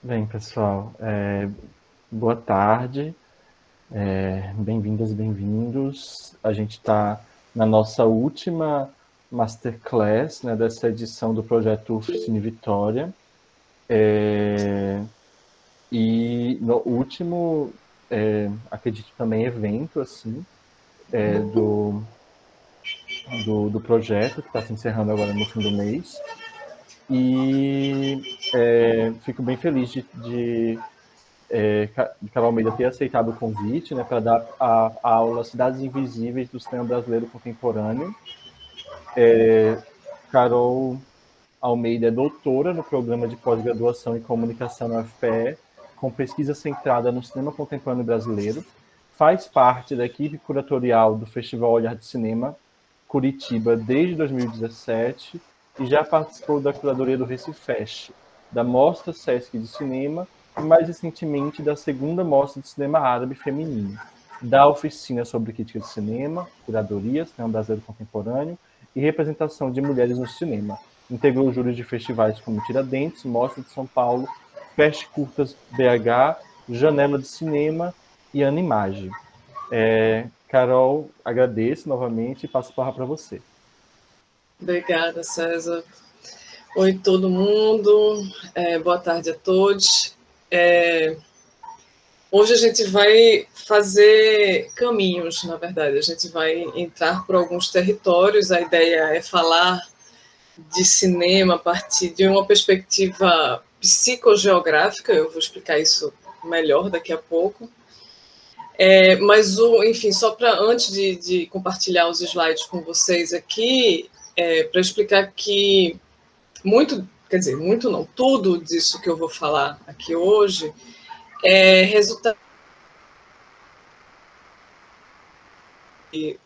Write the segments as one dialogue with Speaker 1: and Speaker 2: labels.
Speaker 1: Bem, pessoal, boa tarde, bem-vindas, bem-vindos. A gente está na nossa última masterclass, né, dessa edição do projeto Cine Vitória. E no último, acredito também, evento assim, do projeto, que está se encerrando agora no fim do mês. E fico bem feliz de Carol Almeida ter aceitado o convite, né, para dar a aula Cidades Invisíveis do Cinema Brasileiro Contemporâneo. Carol Almeida é doutora no programa de pós-graduação em comunicação na UFPE, com pesquisa centrada no cinema contemporâneo brasileiro. Faz parte da equipe curatorial do Festival Olhar de Cinema Curitiba desde 2017 e já participou da curadoria do Recifest, da Mostra Sesc de Cinema e, mais recentemente, da segunda Mostra de Cinema Árabe Feminino, da oficina sobre crítica de cinema, curadoria, cinema brasileiro contemporâneo e representação de mulheres no cinema. Integrou júris de festivais como Tiradentes, Mostra de São Paulo, Fest Curtas BH, Janela de Cinema e Animage. Carol, agradeço novamente e passo a palavra para você.
Speaker 2: Obrigada, César. Oi, todo mundo. Boa tarde a todos. Hoje a gente vai fazer caminhos, na verdade. A gente vai entrar por alguns territórios. A ideia é falar de cinema a partir de uma perspectiva psicogeográfica. Eu vou explicar isso melhor daqui a pouco. Mas, enfim, só para antes de compartilhar os slides com vocês aqui, para explicar que muito não, tudo disso que eu vou falar aqui hoje é resultado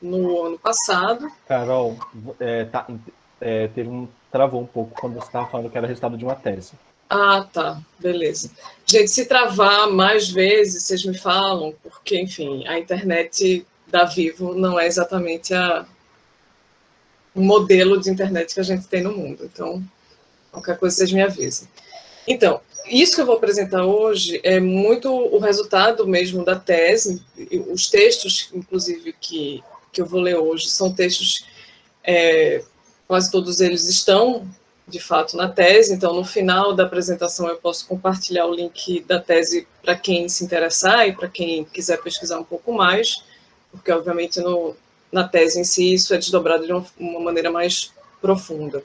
Speaker 2: no ano passado.
Speaker 1: Carol, travou um pouco quando você estava falando que era resultado de uma tese.
Speaker 2: Ah, tá, beleza. Gente, se travar mais vezes, vocês me falam, porque, enfim, a internet da Vivo não é exatamente o modelo de internet que a gente tem no mundo. Então, qualquer coisa vocês me avisem. Então, isso que eu vou apresentar hoje é muito o resultado mesmo da tese. Os textos, inclusive, que eu vou ler hoje, são textos, quase todos eles estão, de fato, na tese. Então, no final da apresentação, eu posso compartilhar o link da tese para quem se interessar e para quem quiser pesquisar um pouco mais, porque, obviamente, na tese em si, isso é desdobrado de uma maneira mais profunda.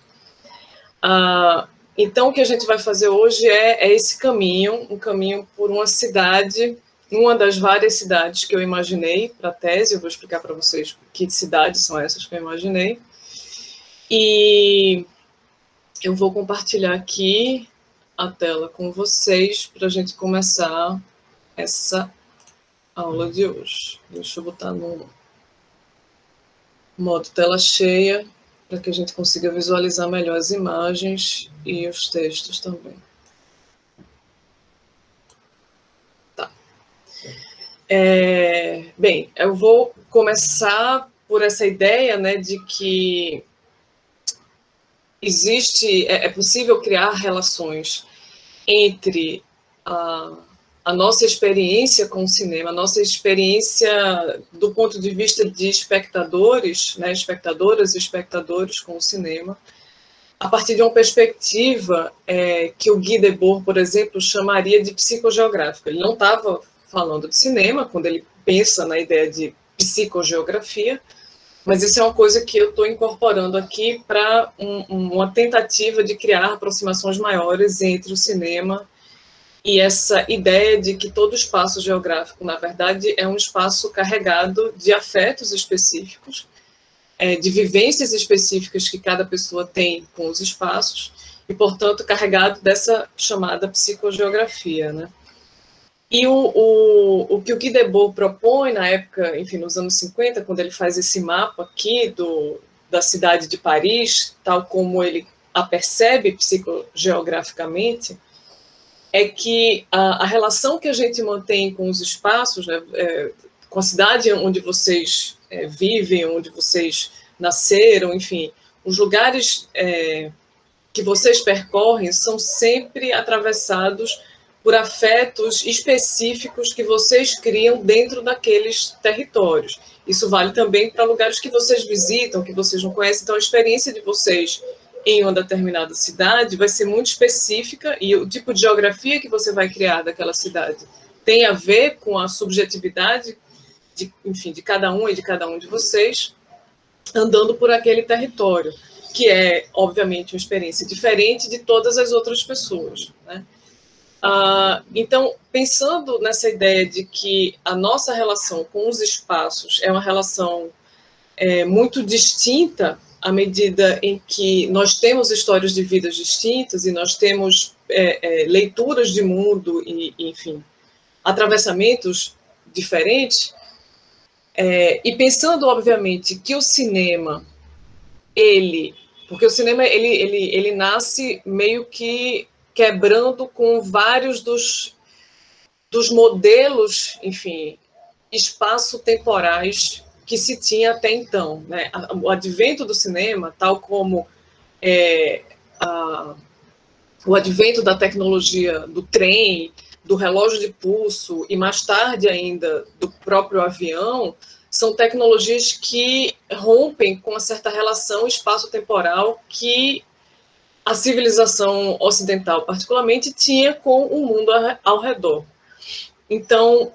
Speaker 2: Então, o que a gente vai fazer hoje é esse caminho, um caminho por uma cidade, uma das várias cidades que eu imaginei para a tese. Eu vou explicar para vocês que cidades são essas que eu imaginei. E eu vou compartilhar aqui a tela com vocês para a gente começar essa aula de hoje. Deixa eu botar no modo tela cheia, para que a gente consiga visualizar melhor as imagens e os textos também. Tá. Bem, eu vou começar por essa ideia, né, de que é possível criar relações entre a nossa experiência com o cinema, a nossa experiência do ponto de vista de espectadores, né, espectadoras e espectadores com o cinema, a partir de uma perspectiva que o Guy Debord, por exemplo, chamaria de psicogeográfica. Ele não estava falando de cinema quando ele pensa na ideia de psicogeografia, mas isso é uma coisa que eu estou incorporando aqui para uma tentativa de criar aproximações maiores entre o cinema e essa ideia de que todo espaço geográfico, na verdade, é um espaço carregado de afetos específicos, de vivências específicas que cada pessoa tem com os espaços, e, portanto, carregado dessa chamada psicogeografia, né? E o que o Guy Debord propõe na época, enfim, nos anos 50, quando ele faz esse mapa aqui da cidade de Paris, tal como ele a percebe psicogeograficamente, é que a relação que a gente mantém com os espaços, né, com a cidade onde vocês vivem, onde vocês nasceram, enfim, os lugares que vocês percorrem são sempre atravessados por afetos específicos que vocês criam dentro daqueles territórios. Isso vale também para lugares que vocês visitam, que vocês não conhecem. Então, a experiência de vocês em uma determinada cidade vai ser muito específica e o tipo de geografia que você vai criar daquela cidade tem a ver com a subjetividade de cada um e de cada um de vocês andando por aquele território, que é, obviamente, uma experiência diferente de todas as outras pessoas, né? Então, pensando nessa ideia de que a nossa relação com os espaços é uma relação muito distinta à medida em que nós temos histórias de vidas distintas e nós temos leituras de mundo e, enfim, atravessamentos diferentes, e pensando, obviamente, que o cinema, porque o cinema ele nasce meio que quebrando com vários dos modelos, enfim, espaço-temporais que se tinha até então, né? O advento do cinema, tal como o advento da tecnologia do trem, do relógio de pulso e mais tarde ainda do próprio avião, são tecnologias que rompem com uma certa relação espaço-temporal que a civilização ocidental, particularmente, tinha com o mundo ao redor. Então,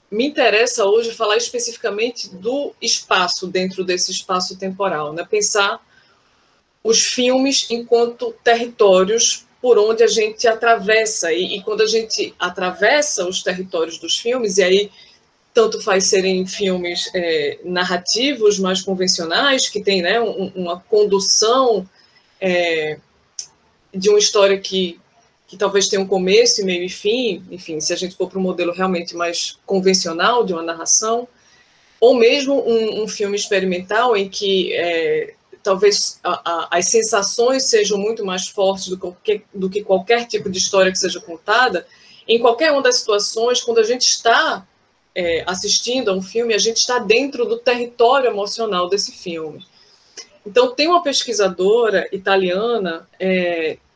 Speaker 2: me interessa hoje falar especificamente do espaço dentro desse espaço temporal, né? Pensar os filmes enquanto territórios por onde a gente atravessa, e quando a gente atravessa os territórios dos filmes, e aí tanto faz serem filmes narrativos mais convencionais, que tem, né, uma condução de uma história que talvez tenha um começo, meio e fim, enfim, se a gente for para um modelo realmente mais convencional de uma narração, ou mesmo um filme experimental em que talvez as sensações sejam muito mais fortes do que qualquer tipo de história que seja contada. Em qualquer uma das situações, quando a gente está assistindo a um filme, a gente está dentro do território emocional desse filme. Então, tem uma pesquisadora italiana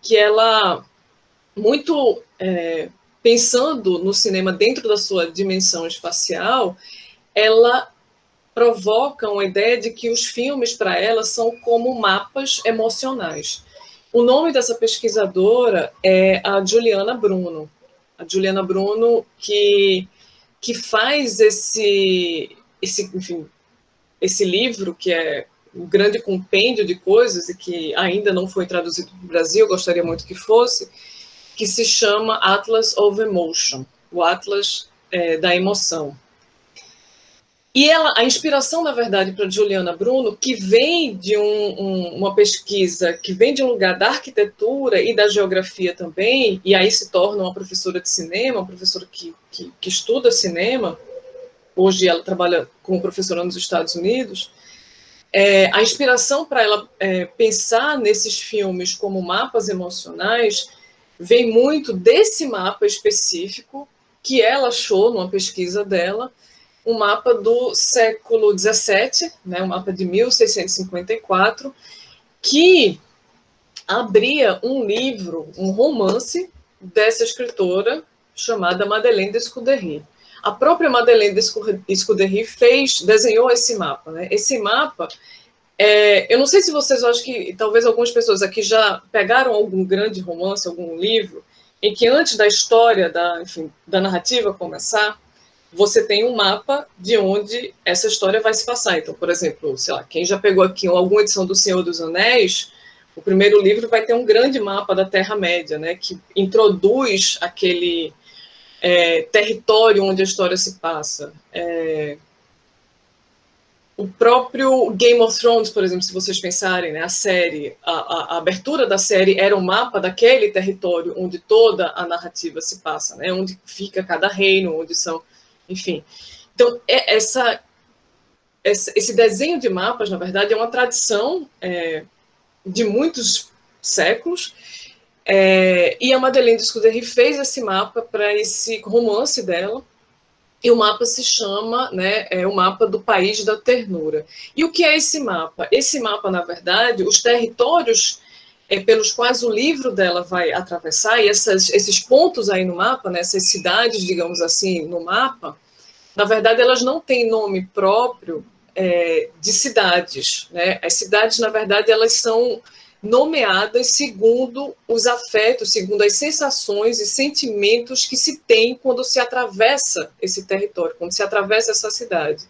Speaker 2: que ela, muito pensando no cinema dentro da sua dimensão espacial, ela provoca uma ideia de que os filmes, para ela, são como mapas emocionais. O nome dessa pesquisadora é a Giuliana Bruno. A Giuliana Bruno, que faz esse livro, que é um grande compêndio de coisas e que ainda não foi traduzido para o Brasil, gostaria muito que fosse, que se chama Atlas of Emotion, o Atlas da Emoção. E a inspiração, na verdade, para Giuliana Bruno, que vem de uma pesquisa, que vem de um lugar da arquitetura e da geografia também, e aí se torna uma professora de cinema, uma professora que estuda cinema, hoje ela trabalha como professora nos Estados Unidos. A inspiração para ela pensar nesses filmes como mapas emocionais vem muito desse mapa específico que ela achou numa pesquisa dela, um mapa do século XVII, né, um mapa de 1654, que abria um livro, um romance dessa escritora chamada Madeleine de Scudéry. A própria Madeleine de Scudéry desenhou esse mapa, né? Esse mapa, eu não sei se vocês, acho que talvez algumas pessoas aqui já pegaram algum grande romance, algum livro, em que antes da história, da narrativa começar, você tem um mapa de onde essa história vai se passar. Então, por exemplo, sei lá, quem já pegou aqui alguma edição do Senhor dos Anéis, o primeiro livro vai ter um grande mapa da Terra-média, né, que introduz aquele território onde a história se passa. O próprio Game of Thrones, por exemplo, se vocês pensarem, né, a série, a abertura da série era um mapa daquele território onde toda a narrativa se passa, né, onde fica cada reino, onde são... Enfim, então, esse desenho de mapas, na verdade, é uma tradição de muitos séculos, e a Madeleine de Scudéry fez esse mapa para esse romance dela, e o mapa se chama, né, o mapa do País da Ternura. E o que é esse mapa? Esse mapa, na verdade, os territórios pelos quais o livro dela vai atravessar, e esses pontos aí no mapa, né, essas cidades, digamos assim, no mapa, na verdade, elas não têm nome próprio de cidades, né? As cidades, na verdade, elas são nomeadas segundo os afetos, segundo as sensações e sentimentos que se tem quando se atravessa esse território, quando se atravessa essa cidade.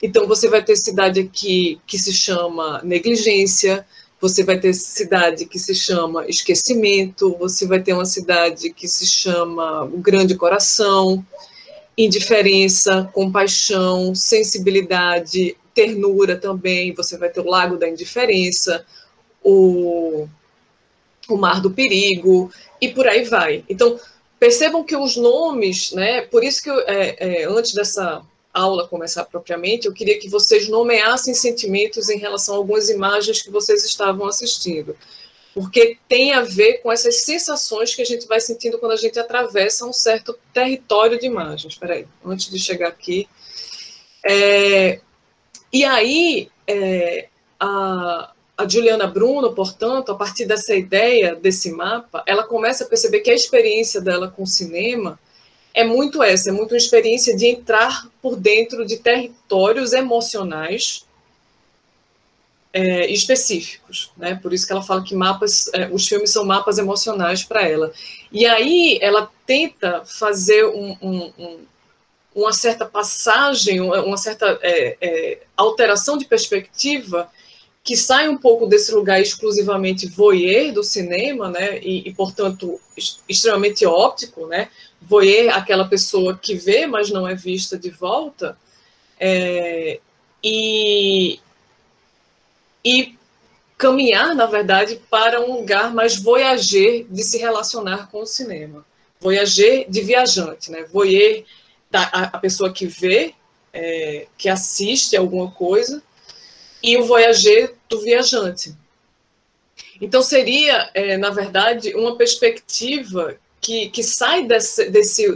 Speaker 2: Então, você vai ter cidade aqui que se chama negligência, você vai ter cidade que se chama esquecimento, você vai ter uma cidade que se chama o grande coração, indiferença, compaixão, sensibilidade, ternura também, você vai ter o lago da indiferença, o mar do perigo, e por aí vai. Então, percebam que os nomes, né, por isso que antes dessa aula começar propriamente, eu queria que vocês nomeassem sentimentos em relação a algumas imagens que vocês estavam assistindo, porque tem a ver com essas sensações que a gente vai sentindo quando a gente atravessa um certo território de imagens. Espera aí, antes de chegar aqui. E aí, a Juliana Bruno, portanto, a partir dessa ideia, desse mapa, ela começa a perceber que a experiência dela com o cinema é muito uma experiência de entrar por dentro de territórios emocionais específicos, né? Por isso que ela fala que os filmes são mapas emocionais para ela. E aí ela tenta fazer uma certa passagem, uma certa alteração de perspectiva que sai um pouco desse lugar exclusivamente voyeur do cinema, né? E portanto, extremamente óptico, né? Voyeur, aquela pessoa que vê, mas não é vista de volta, e caminhar, na verdade, para um lugar mais voyager de se relacionar com o cinema. Voyager de viajante, né? Voyeur, a pessoa que vê, que assiste alguma coisa, e o voyager do viajante. Então, seria, na verdade, uma perspectiva que sai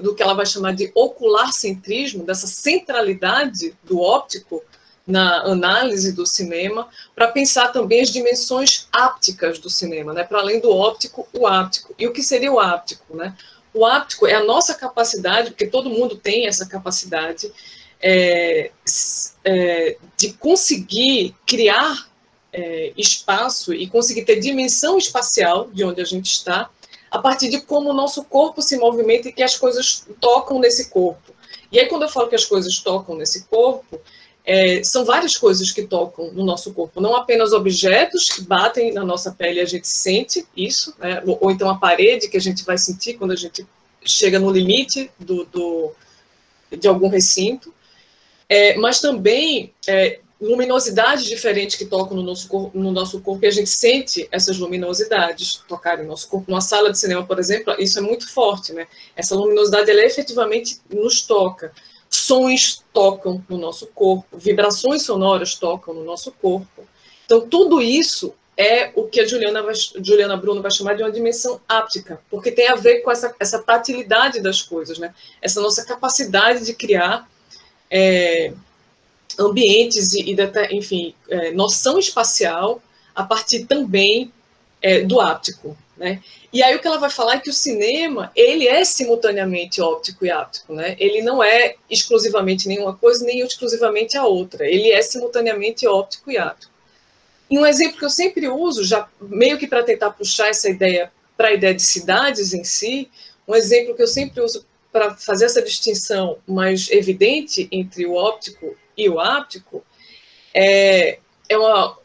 Speaker 2: do que ela vai chamar de ocular-centrismo, dessa centralidade do óptico na análise do cinema, para pensar também as dimensões ápticas do cinema, né? Para além do óptico, o áptico. E o que seria o áptico, né? O áptico é a nossa capacidade, porque todo mundo tem essa capacidade, de conseguir criar espaço e conseguir ter dimensão espacial de onde a gente está, a partir de como o nosso corpo se movimenta e que as coisas tocam nesse corpo. E aí, quando eu falo que as coisas tocam nesse corpo, são várias coisas que tocam no nosso corpo, não apenas objetos que batem na nossa pele e a gente sente isso, né? Ou então a parede que a gente vai sentir quando a gente chega no limite de algum recinto, mas também luminosidades diferentes que tocam no nosso corpo, e a gente sente essas luminosidades tocarem no nosso corpo. Numa sala de cinema, por exemplo, isso é muito forte, né? Essa luminosidade, ela efetivamente nos toca. Sons tocam no nosso corpo, vibrações sonoras tocam no nosso corpo. Então, tudo isso é o que a Juliana Bruno vai chamar de uma dimensão áptica, porque tem a ver com essa tatilidade das coisas, né? Essa nossa capacidade de criar ambientes enfim, noção espacial a partir também do áptico, né? E aí o que ela vai falar é que o cinema, ele é simultaneamente óptico e áptico, né? Ele não é exclusivamente nenhuma coisa, nem exclusivamente a outra. Ele é simultaneamente óptico e áptico. E um exemplo que eu sempre uso, já meio que para tentar puxar essa ideia para a ideia de cidades em si, um exemplo que eu sempre uso para fazer essa distinção mais evidente entre o óptico e o áptico,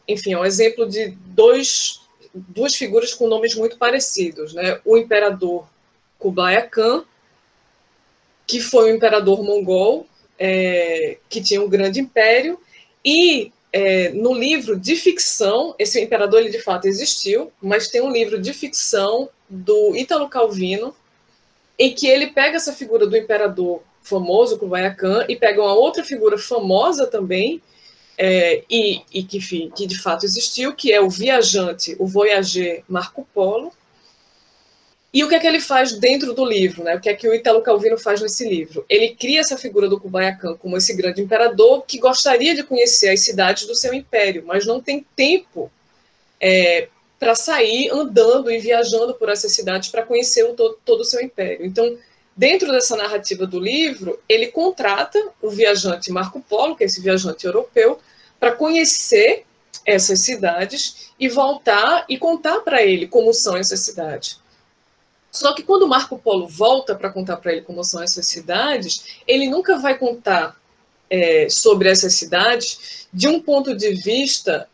Speaker 2: enfim, é um exemplo de duas figuras com nomes muito parecidos, né? O imperador Kublai Khan, que foi um imperador mongol, que tinha um grande império, e no livro de ficção, esse imperador ele de fato existiu, mas tem um livro de ficção do Ítalo Calvino, em que ele pega essa figura do imperador famoso, Kublai Khan, e pega uma outra figura famosa também, que de fato existiu, que é o viajante, o voyager Marco Polo. E o que é que ele faz dentro do livro, né? O que é que o Ítalo Calvino faz nesse livro? Ele cria essa figura do Kublai Khan como esse grande imperador que gostaria de conhecer as cidades do seu império, mas não tem tempo para sair andando e viajando por essas cidades para conhecer todo o seu império. Então, dentro dessa narrativa do livro, ele contrata o viajante Marco Polo, que é esse viajante europeu, para conhecer essas cidades e voltar e contar para ele como são essas cidades. Só que quando Marco Polo volta para contar para ele como são essas cidades, ele nunca vai contar sobre essas cidades de um ponto de vista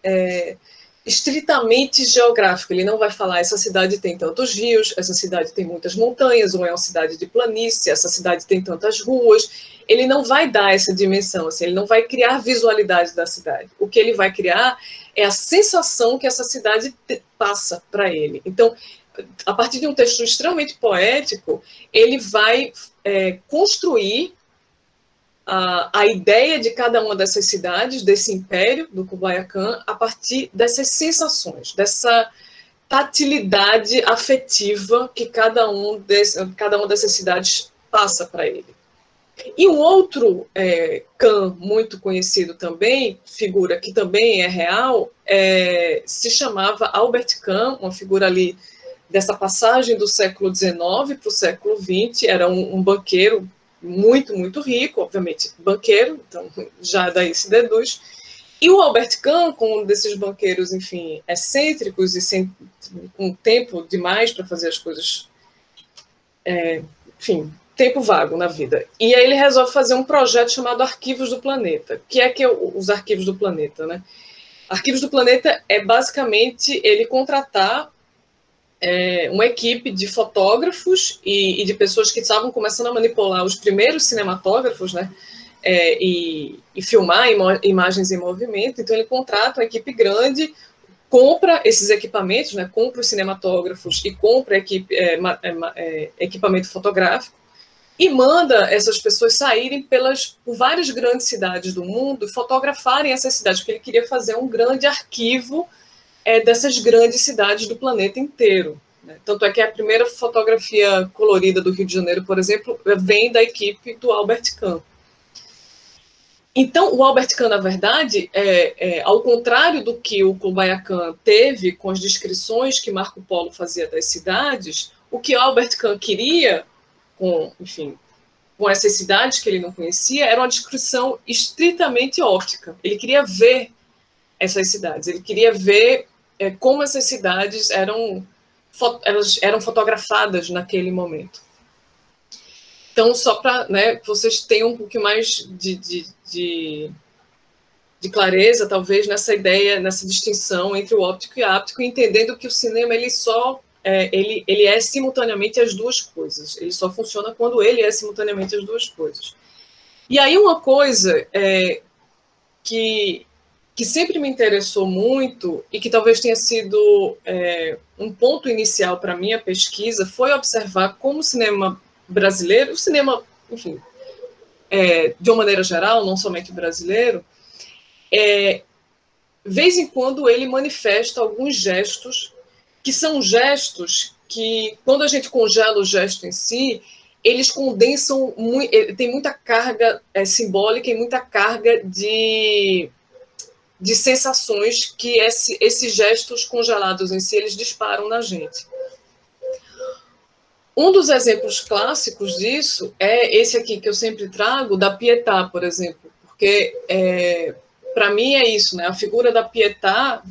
Speaker 2: estritamente geográfico. Ele não vai falar essa cidade tem tantos rios, essa cidade tem muitas montanhas, ou é uma cidade de planície, essa cidade tem tantas ruas. Ele não vai dar essa dimensão, assim, ele não vai criar visualidade da cidade. O que ele vai criar é a sensação que essa cidade passa para ele. Então, a partir de um texto extremamente poético, ele vai construir a ideia de cada uma dessas cidades, desse império do Kublai Khan, a partir dessas sensações, dessa tatilidade afetiva que cada uma dessas cidades passa para ele. E um outro Khan muito conhecido também, figura que também é real, se chamava Albert Khan, uma figura ali dessa passagem do século XIX para o século XX, era um banqueiro muito, muito rico, obviamente banqueiro, então já daí se deduz. E o Albert Khan, como um desses banqueiros, enfim, excêntricos e com tempo demais para fazer as coisas, enfim, tempo vago na vida. E aí ele resolve fazer um projeto chamado Arquivos do Planeta, que é os Arquivos do Planeta, né? Arquivos do Planeta é basicamente ele contratar uma equipe de fotógrafos e de pessoas que estavam começando a manipular os primeiros cinematógrafos, né, e filmar imagens em movimento. Então, ele contrata uma equipe grande, compra esses equipamentos, né, compra os cinematógrafos e compra equipamento fotográfico e manda essas pessoas saírem por várias grandes cidades do mundo e fotografarem essas cidades, porque ele queria fazer um grande arquivo dessas grandes cidades do planeta inteiro. Né? Tanto é que a primeira fotografia colorida do Rio de Janeiro, por exemplo, vem da equipe do Albert Khan. Então, o Albert Khan, na verdade, ao contrário do que o Kublai Khan teve com as descrições que Marco Polo fazia das cidades, o que Albert Khan queria, com essas cidades que ele não conhecia, era uma descrição estritamente óptica. Ele queria ver essas cidades, ele queria ver como essas cidades eram fotografadas naquele momento. Então, só para vocês tenham um pouquinho mais de clareza, talvez, nessa ideia, nessa distinção entre o óptico e áptico, entendendo que o cinema ele é simultaneamente as duas coisas. Ele só funciona quando ele é simultaneamente as duas coisas. E aí uma coisa que sempre me interessou muito e que talvez tenha sido um ponto inicial para a minha pesquisa foi observar como o cinema brasileiro, o cinema, enfim, de uma maneira geral, não somente o brasileiro, vez em quando ele manifesta alguns gestos que são gestos que, quando a gente congela o gesto em si, eles condensam, tem muita carga simbólica e muita carga de sensações que esses gestos congelados em si, eles disparam na gente. Um dos exemplos clássicos disso é esse aqui que eu sempre trago, da Pietà, por exemplo, porque para mim é isso, né? A figura da Pietà,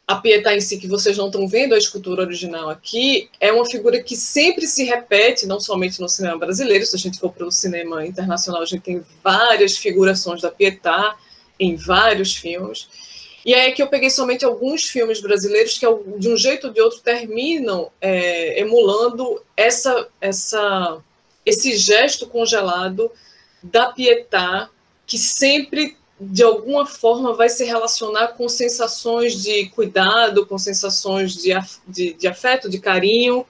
Speaker 2: a Pietà em si, que vocês não estão vendo a escultura original aqui, é uma figura que sempre se repete, não somente no cinema brasileiro, se a gente for para o cinema internacional, a gente tem várias figurações da Pietà em vários filmes. E aí é que eu peguei somente alguns filmes brasileiros que, de um jeito ou de outro, terminam emulando esse gesto congelado da Pietà, que sempre, de alguma forma, vai se relacionar com sensações de cuidado, com sensações de afeto, de carinho,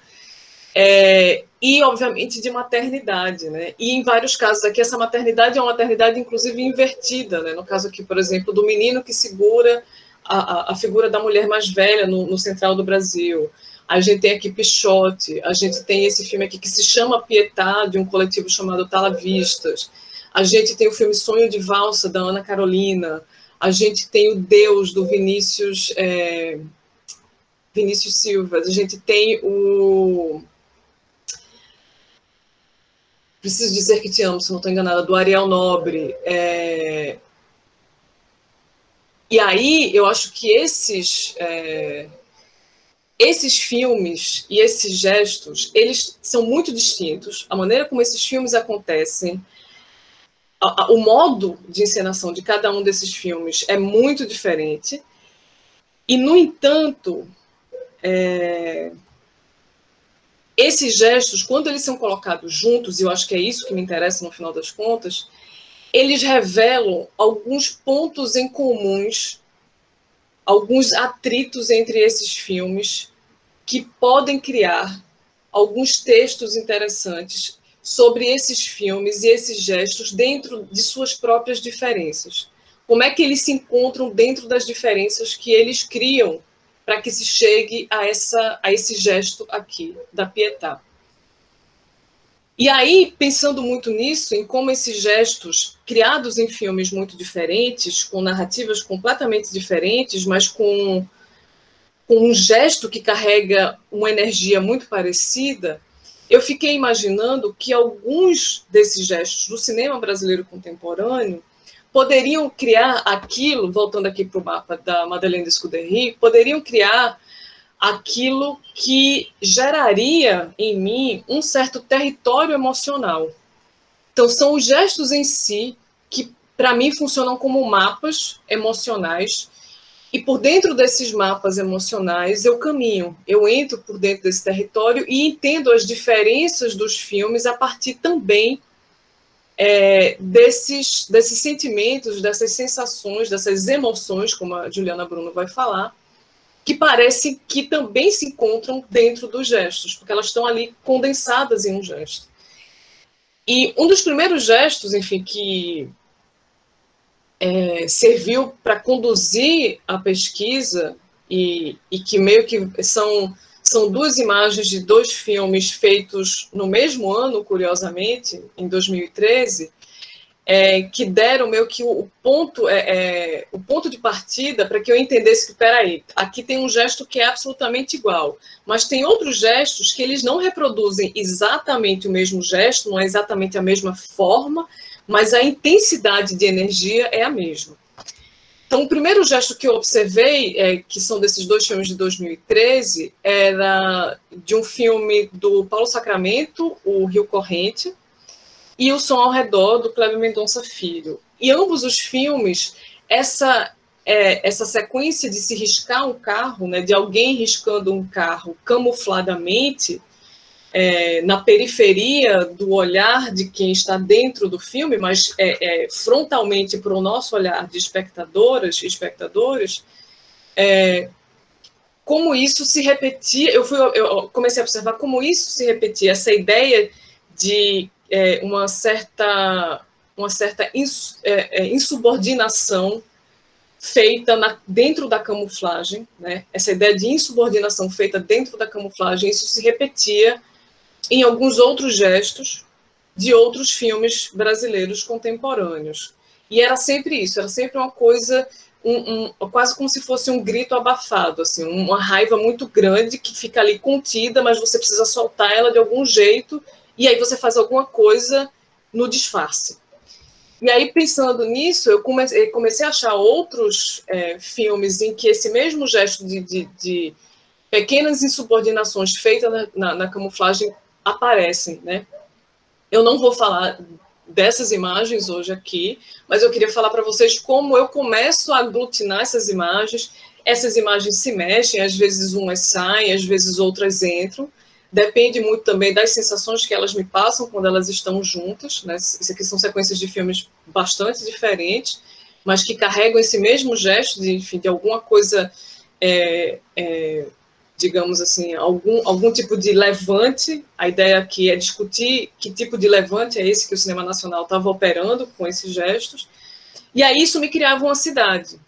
Speaker 2: e, obviamente, de maternidade, né? E, em vários casos aqui, essa maternidade é uma maternidade, inclusive, invertida, né? No caso aqui, por exemplo, do menino que segura a figura da mulher mais velha no Central do Brasil. A gente tem aqui Pichote, a gente tem esse filme aqui que se chama Pietà, de um coletivo chamado Talavistas. A gente tem o filme Sonho de Valsa, da Ana Carolina. A gente tem o Deus, do Vinícius... Vinícius Silva, a gente tem o Preciso Dizer Que Te Amo, se não estou enganada, do Ariel Nobre. E aí, eu acho que esses filmes e esses gestos, eles são muito distintos. A maneira como esses filmes acontecem, o modo de encenação de cada um desses filmes é muito diferente. E, no entanto, esses gestos, quando eles são colocados juntos, e eu acho que é isso que me interessa no final das contas, eles revelam alguns pontos em comuns, alguns atritos entre esses filmes, que podem criar alguns textos interessantes sobre esses filmes e esses gestos dentro de suas próprias diferenças. Como é que eles se encontram dentro das diferenças que eles criam para que se chegue a esse gesto aqui, da Pietà. E aí, pensando muito nisso, em como esses gestos, criados em filmes muito diferentes, com narrativas completamente diferentes, mas com um gesto que carrega uma energia muito parecida, eu fiquei imaginando que alguns desses gestos do cinema brasileiro contemporâneo poderiam criar aquilo, voltando aqui para o mapa da Madeleine de Scudéry, poderiam criar aquilo que geraria em mim um certo território emocional. Então, são os gestos em si que, para mim, funcionam como mapas emocionais, e por dentro desses mapas emocionais eu caminho, eu entro por dentro desse território e entendo as diferenças dos filmes a partir também desses sentimentos, dessas sensações, dessas emoções, como a Juliana Bruno vai falar, que parecem que também se encontram dentro dos gestos, porque elas estão ali condensadas em um gesto. E um dos primeiros gestos, enfim, que serviu para conduzir a pesquisa e que meio que são duas imagens de dois filmes feitos no mesmo ano, curiosamente, em 2013, que deram meio que o ponto de partida para que eu entendesse que, peraí, aqui tem um gesto que é absolutamente igual, mas tem outros gestos que eles não reproduzem exatamente o mesmo gesto, não é exatamente a mesma forma, mas a intensidade de energia é a mesma. Então, o primeiro gesto que eu observei, que são desses dois filmes de 2013, era de um filme do Paulo Sacramento, O Rio Corrente, e O Som ao Redor, do Kleber Mendonça Filho. E ambos os filmes, essa sequência de se riscar um carro, né, de alguém riscando um carro camufladamente, na periferia do olhar de quem está dentro do filme, mas frontalmente para o nosso olhar de espectadoras e espectadores, como isso se repetia. Eu comecei a observar como isso se repetia, essa ideia de uma certa insubordinação feita dentro da camuflagem, né? Essa ideia de insubordinação feita dentro da camuflagem, isso se repetia em alguns outros gestos de outros filmes brasileiros contemporâneos. E era sempre isso, era sempre uma coisa, quase como se fosse um grito abafado, assim, uma raiva muito grande que fica ali contida, mas você precisa soltar ela de algum jeito, e aí você faz alguma coisa no disfarce. E aí, pensando nisso, eu comecei a achar outros filmes em que esse mesmo gesto de pequenas insubordinações feitas na camuflagem aparecem, né? Eu não vou falar dessas imagens hoje aqui, mas eu queria falar para vocês como eu começo a aglutinar essas imagens se mexem, às vezes umas saem, às vezes outras entram, depende muito também das sensações que elas me passam quando elas estão juntas, né? Isso aqui são sequências de filmes bastante diferentes, mas que carregam esse mesmo gesto de alguma coisa, digamos assim, algum tipo de levante. A ideia aqui é discutir que tipo de levante é esse que o cinema nacional estava operando com esses gestos. E aí isso me criava uma cidade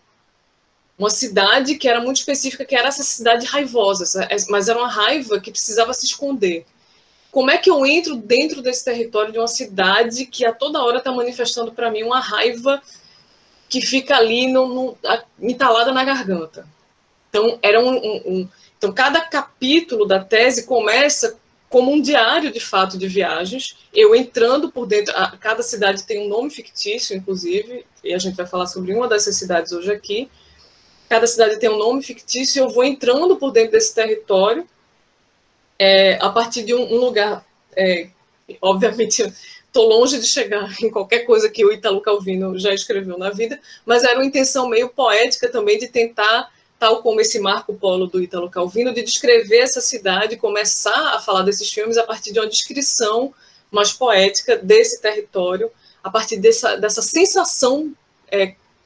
Speaker 2: que era muito específica, que era essa cidade raivosa, mas era uma raiva que precisava se esconder. Como é que eu entro dentro desse território de uma cidade que a toda hora está manifestando para mim uma raiva que fica ali entalada na garganta? Então, era Então, cada capítulo da tese começa como um diário, de fato, de viagens, eu entrando por dentro, cada cidade tem um nome fictício, inclusive, e a gente vai falar sobre uma dessas cidades hoje aqui. Cada cidade tem um nome fictício, e eu vou entrando por dentro desse território, a partir de um lugar, obviamente, estou longe de chegar em qualquer coisa que o Ítalo Calvino já escreveu na vida, mas era uma intenção meio poética também de tentar, tal como esse Marco Polo do Ítalo Calvino, de descrever essa cidade, começar a falar desses filmes a partir de uma descrição mais poética desse território, a partir dessa sensação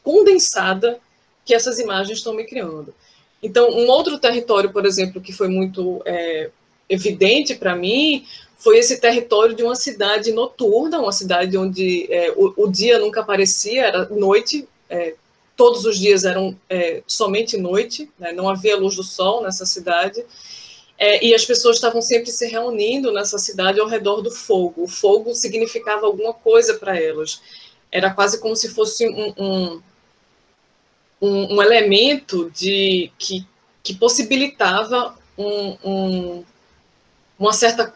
Speaker 2: condensada que essas imagens estão me criando. Então, um outro território, por exemplo, que foi muito evidente para mim, foi esse território de uma cidade noturna, uma cidade onde o dia nunca aparecia, era noite, todos os dias eram somente noite, né, não havia luz do sol nessa cidade, e as pessoas estavam sempre se reunindo nessa cidade ao redor do fogo. O fogo significava alguma coisa para elas. Era quase como se fosse um elemento que possibilitava uma certa...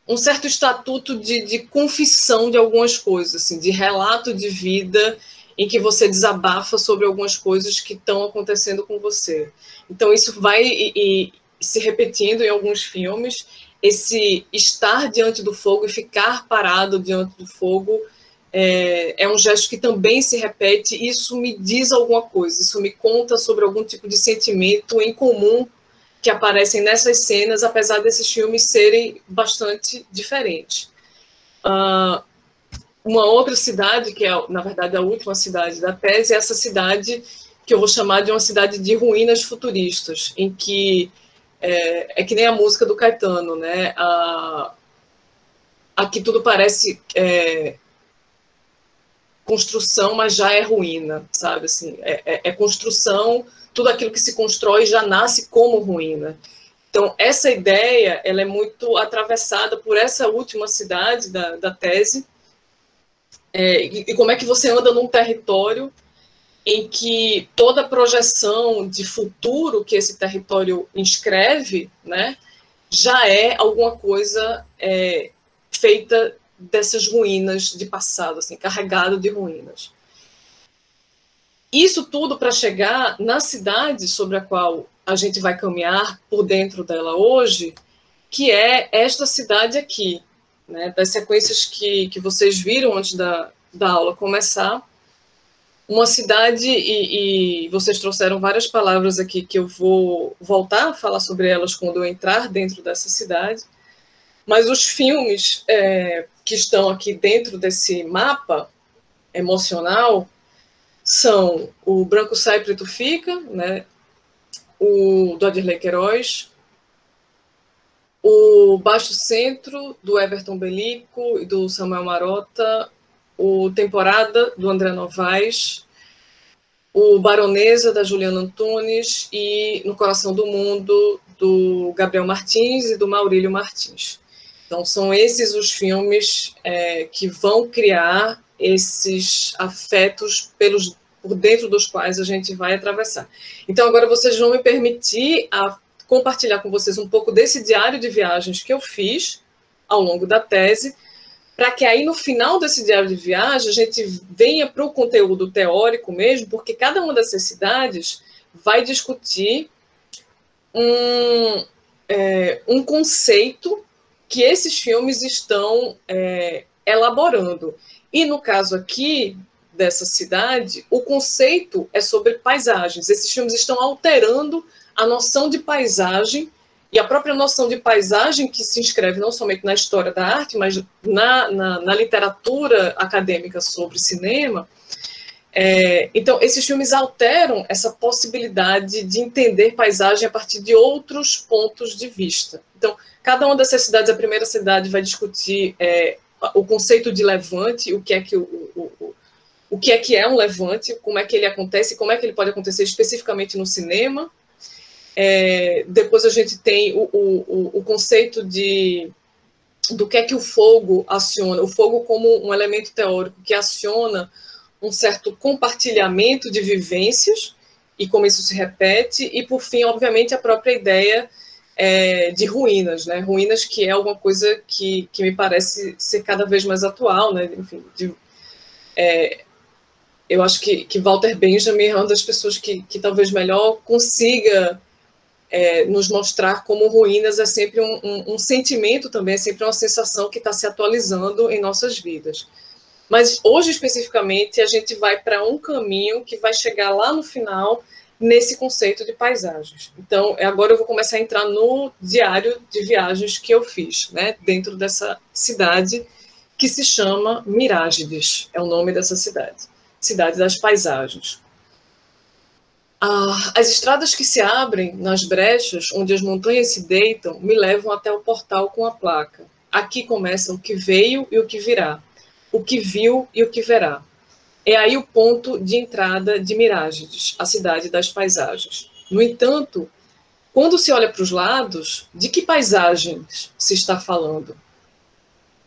Speaker 2: um certo estatuto de confissão de algumas coisas, assim, de relato de vida em que você desabafa sobre algumas coisas que estão acontecendo com você. Então, isso vai se repetindo em alguns filmes, esse estar diante do fogo e ficar parado diante do fogo é um gesto que também se repete, e isso me diz alguma coisa, isso me conta sobre algum tipo de sentimento em comum que aparecem nessas cenas, apesar desses filmes serem bastante diferentes. Uma outra cidade, que é, na verdade, a última cidade da tese, é essa cidade que eu vou chamar de uma cidade de ruínas futuristas, em que é que nem a música do Caetano, né? Aqui tudo parece construção, mas já é ruína, sabe? Assim, construção, tudo aquilo que se constrói já nasce como ruína. Então, essa ideia ela é muito atravessada por essa última cidade da tese, e como é que você anda num território em que toda projeção de futuro que esse território inscreve, né, já é alguma coisa feita dessas ruínas de passado, assim, carregado de ruínas. Isso tudo para chegar na cidade sobre a qual a gente vai caminhar por dentro dela hoje, que é esta cidade aqui, né, das sequências que vocês viram antes da aula começar. Uma cidade, e vocês trouxeram várias palavras aqui que eu vou voltar a falar sobre elas quando eu entrar dentro dessa cidade, mas os filmes que estão aqui dentro desse mapa emocional são o Branco Sai, Preto Fica, né, o do Adirley Queiroz, o Baixo Centro, do Everton Belico e do Samuel Marota, o Temporada, do André Novaes, o Baronesa, da Juliana Antunes, e No Coração do Mundo, do Gabriel Martins e do Maurílio Martins. Então, são esses os filmes que vão criar esses afetos por dentro dos quais a gente vai atravessar. Então, agora vocês vão me permitir compartilhar com vocês um pouco desse diário de viagens que eu fiz ao longo da tese, para que aí no final desse diário de viagem a gente venha para o conteúdo teórico mesmo, porque cada uma dessas cidades vai discutir um conceito que esses filmes estão elaborando. E no caso aqui dessa cidade, o conceito é sobre paisagens. Esses filmes estão alterando a noção de paisagem, e a própria noção de paisagem que se inscreve não somente na história da arte, mas na literatura acadêmica sobre cinema. Então, esses filmes alteram essa possibilidade de entender paisagem a partir de outros pontos de vista. Então, cada uma dessas cidades, a primeira cidade vai discutir o conceito de levante, o que é um levante, como é que ele acontece, como é que ele pode acontecer especificamente no cinema. Depois a gente tem o conceito do que é que o fogo aciona, o fogo como um elemento teórico que aciona um certo compartilhamento de vivências. e como isso se repete, e por fim, obviamente, a própria ideia de ruínas, né? Ruínas, que é alguma coisa que me parece ser cada vez mais atual, né? Enfim, eu acho que Walter Benjamin é uma das pessoas que talvez melhor consiga nos mostrar como ruínas é sempre um sentimento também, é sempre uma sensação que está se atualizando em nossas vidas. Mas hoje, especificamente, a gente vai para um caminho que vai chegar lá no final nesse conceito de paisagens. Então, agora eu vou começar a entrar no diário de viagens que eu fiz, né, dentro dessa cidade que se chama Mirágides, é o nome dessa cidade, Cidade das Paisagens. As estradas que se abrem nas brechas, onde as montanhas se deitam, me levam até o portal com a placa. Aqui começa o que veio e o que virá, o que viu e o que verá. É aí o ponto de entrada de Mirágides, a cidade das paisagens. No entanto, quando se olha para os lados, de que paisagens se está falando?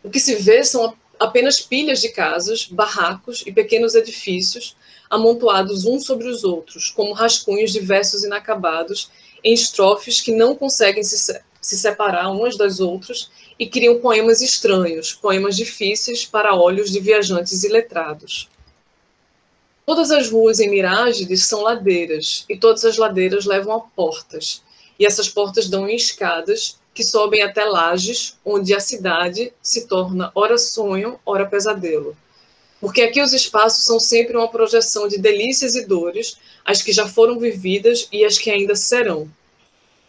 Speaker 2: O que se vê são apenas pilhas de casas, barracos e pequenos edifícios amontoados uns sobre os outros, como rascunhos diversos inacabados, em estrofes que não conseguem se separar umas das outras e criam poemas estranhos, poemas difíceis para olhos de viajantes iletrados. Todas as ruas em Mirágides são ladeiras, e todas as ladeiras levam a portas, e essas portas dão em escadas que sobem até lajes, onde a cidade se torna ora sonho, ora pesadelo. Porque aqui os espaços são sempre uma projeção de delícias e dores, as que já foram vividas e as que ainda serão.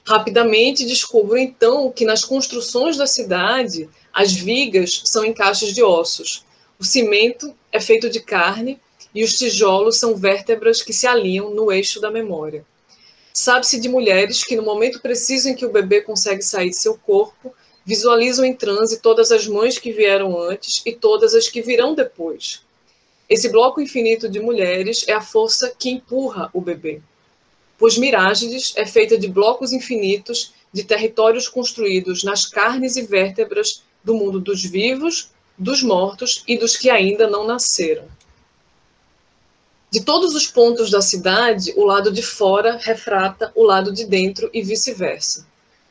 Speaker 2: Rapidamente descubro, então, que nas construções da cidade, as vigas são encaixes de ossos, o cimento é feito de carne e os tijolos são vértebras que se alinham no eixo da memória. Sabe-se de mulheres que, no momento preciso em que o bebê consegue sair de seu corpo, visualizam em transe todas as mães que vieram antes e todas as que virão depois. Esse bloco infinito de mulheres é a força que empurra o bebê. Pois Mirágides é feita de blocos infinitos de territórios construídos nas carnes e vértebras do mundo dos vivos, dos mortos e dos que ainda não nasceram. De todos os pontos da cidade, o lado de fora refrata o lado de dentro e vice-versa.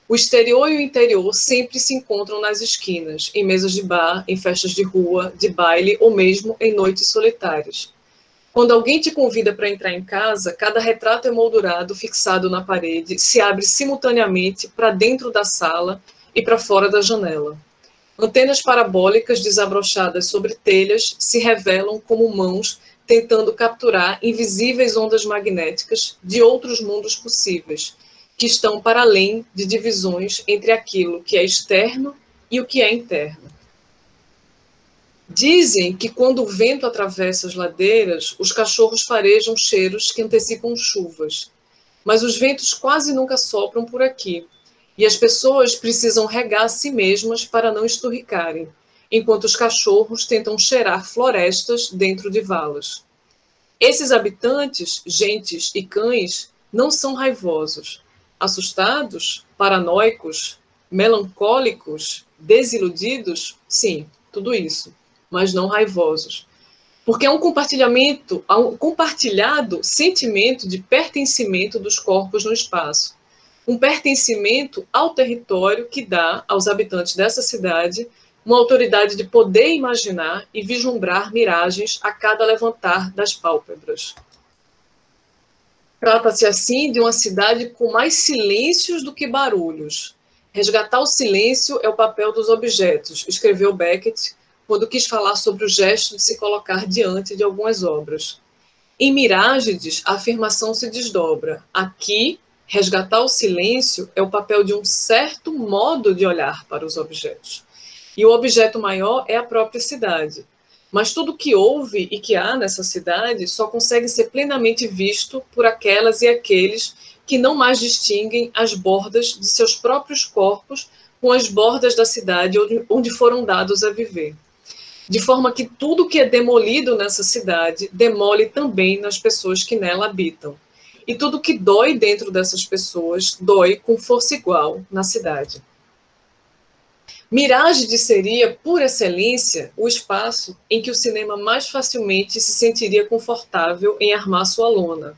Speaker 2: O exterior e o interior sempre se encontram nas esquinas, em mesas de bar, em festas de rua, de baile ou mesmo em noites solitárias. Quando alguém te convida para entrar em casa, cada retrato emoldurado fixado na parede se abre simultaneamente para dentro da sala e para fora da janela. Antenas parabólicas desabrochadas sobre telhas se revelam como mãos tentando capturar invisíveis ondas magnéticas de outros mundos possíveis, que estão para além de divisões entre aquilo que é externo e o que é interno. Dizem que quando o vento atravessa as ladeiras, os cachorros farejam cheiros que antecipam chuvas, mas os ventos quase nunca sopram por aqui, e as pessoas precisam regar a si mesmas para não esturricarem, enquanto os cachorros tentam cheirar florestas dentro de valas. Esses habitantes, gentes e cães, não são raivosos. Assustados, paranoicos, melancólicos, desiludidos, sim, tudo isso, mas não raivosos. Porque há um compartilhado sentimento de pertencimento dos corpos no espaço. Um pertencimento ao território que dá aos habitantes dessa cidade uma autoridade de poder imaginar e vislumbrar miragens a cada levantar das pálpebras. Trata-se, assim, de uma cidade com mais silêncios do que barulhos. Resgatar o silêncio é o papel dos objetos, escreveu Beckett, quando quis falar sobre o gesto de se colocar diante de algumas obras. Em Mirágides, a afirmação se desdobra. Aqui, resgatar o silêncio é o papel de um certo modo de olhar para os objetos. E o objeto maior é a própria cidade. Mas tudo que houve e que há nessa cidade só consegue ser plenamente visto por aquelas e aqueles que não mais distinguem as bordas de seus próprios corpos com as bordas da cidade onde foram dados a viver. De forma que tudo que é demolido nessa cidade demole também nas pessoas que nela habitam. E tudo que dói dentro dessas pessoas dói com força igual na cidade. Mirágides seria, por excelência, o espaço em que o cinema mais facilmente se sentiria confortável em armar sua lona.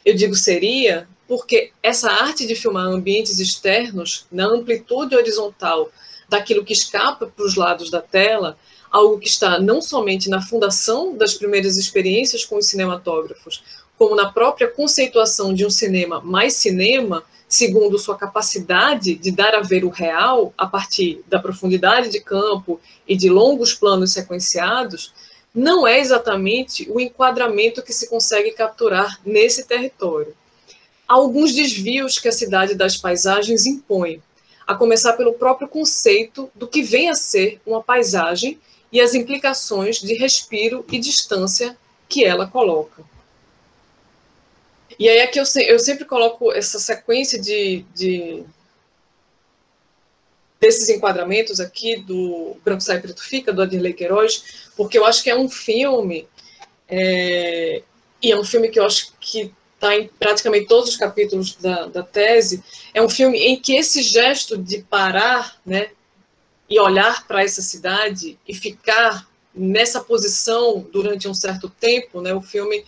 Speaker 2: Eu digo seria porque essa arte de filmar ambientes externos na amplitude horizontal daquilo que escapa para os lados da tela, algo que está não somente na fundação das primeiras experiências com os cinematógrafos, como na própria conceituação de um cinema mais cinema, segundo sua capacidade de dar a ver o real a partir da profundidade de campo e de longos planos sequenciados, não é exatamente o enquadramento que se consegue capturar nesse território. Há alguns desvios que a cidade das paisagens impõe, a começar pelo próprio conceito do que vem a ser uma paisagem e as implicações de respiro e distância que ela coloca. E aí aqui eu sempre coloco essa sequência desses enquadramentos aqui do Branco Sai Preto Fica, do Adirley Queiroz, porque eu acho que é um filme, e é um filme que eu acho que está em praticamente todos os capítulos da tese, é um filme em que esse gesto de parar, né, e olhar para essa cidade e ficar nessa posição durante um certo tempo, né, o filme,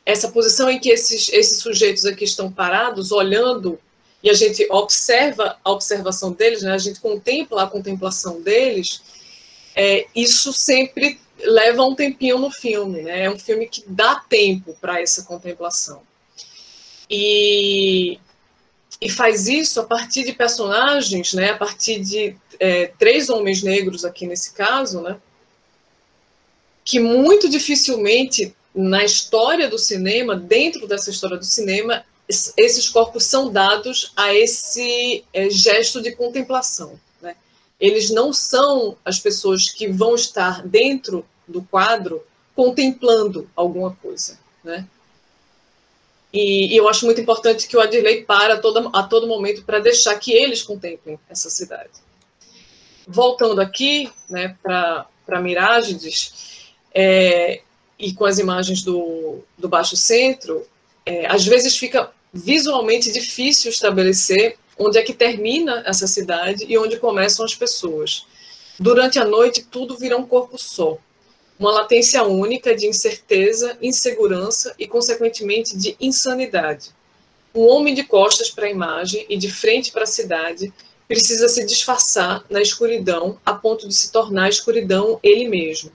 Speaker 2: essa posição em que esses sujeitos aqui estão parados, olhando, e a gente observa a observação deles, né, a gente contempla a contemplação deles, isso sempre leva um tempinho no filme, né? É um filme que dá tempo para essa contemplação. E faz isso a partir de personagens, né? A partir de 3 homens negros aqui nesse caso, né? Que muito dificilmente na história do cinema, dentro dessa história do cinema, esses corpos são dados a esse gesto de contemplação, né? Eles não são as pessoas que vão estar dentro do quadro contemplando alguma coisa, né? E eu acho muito importante que o Adirley para a todo momento para deixar que eles contemplem essa cidade. Voltando aqui, né, para Mirágides, e com as imagens do Baixo Centro, às vezes fica visualmente difícil estabelecer onde é que termina essa cidade e onde começam as pessoas. Durante a noite, tudo vira um corpo só. Uma latência única de incerteza, insegurança e, consequentemente, de insanidade. Um homem de costas para a imagem e de frente para a cidade precisa se disfarçar na escuridão a ponto de se tornar a escuridão ele mesmo.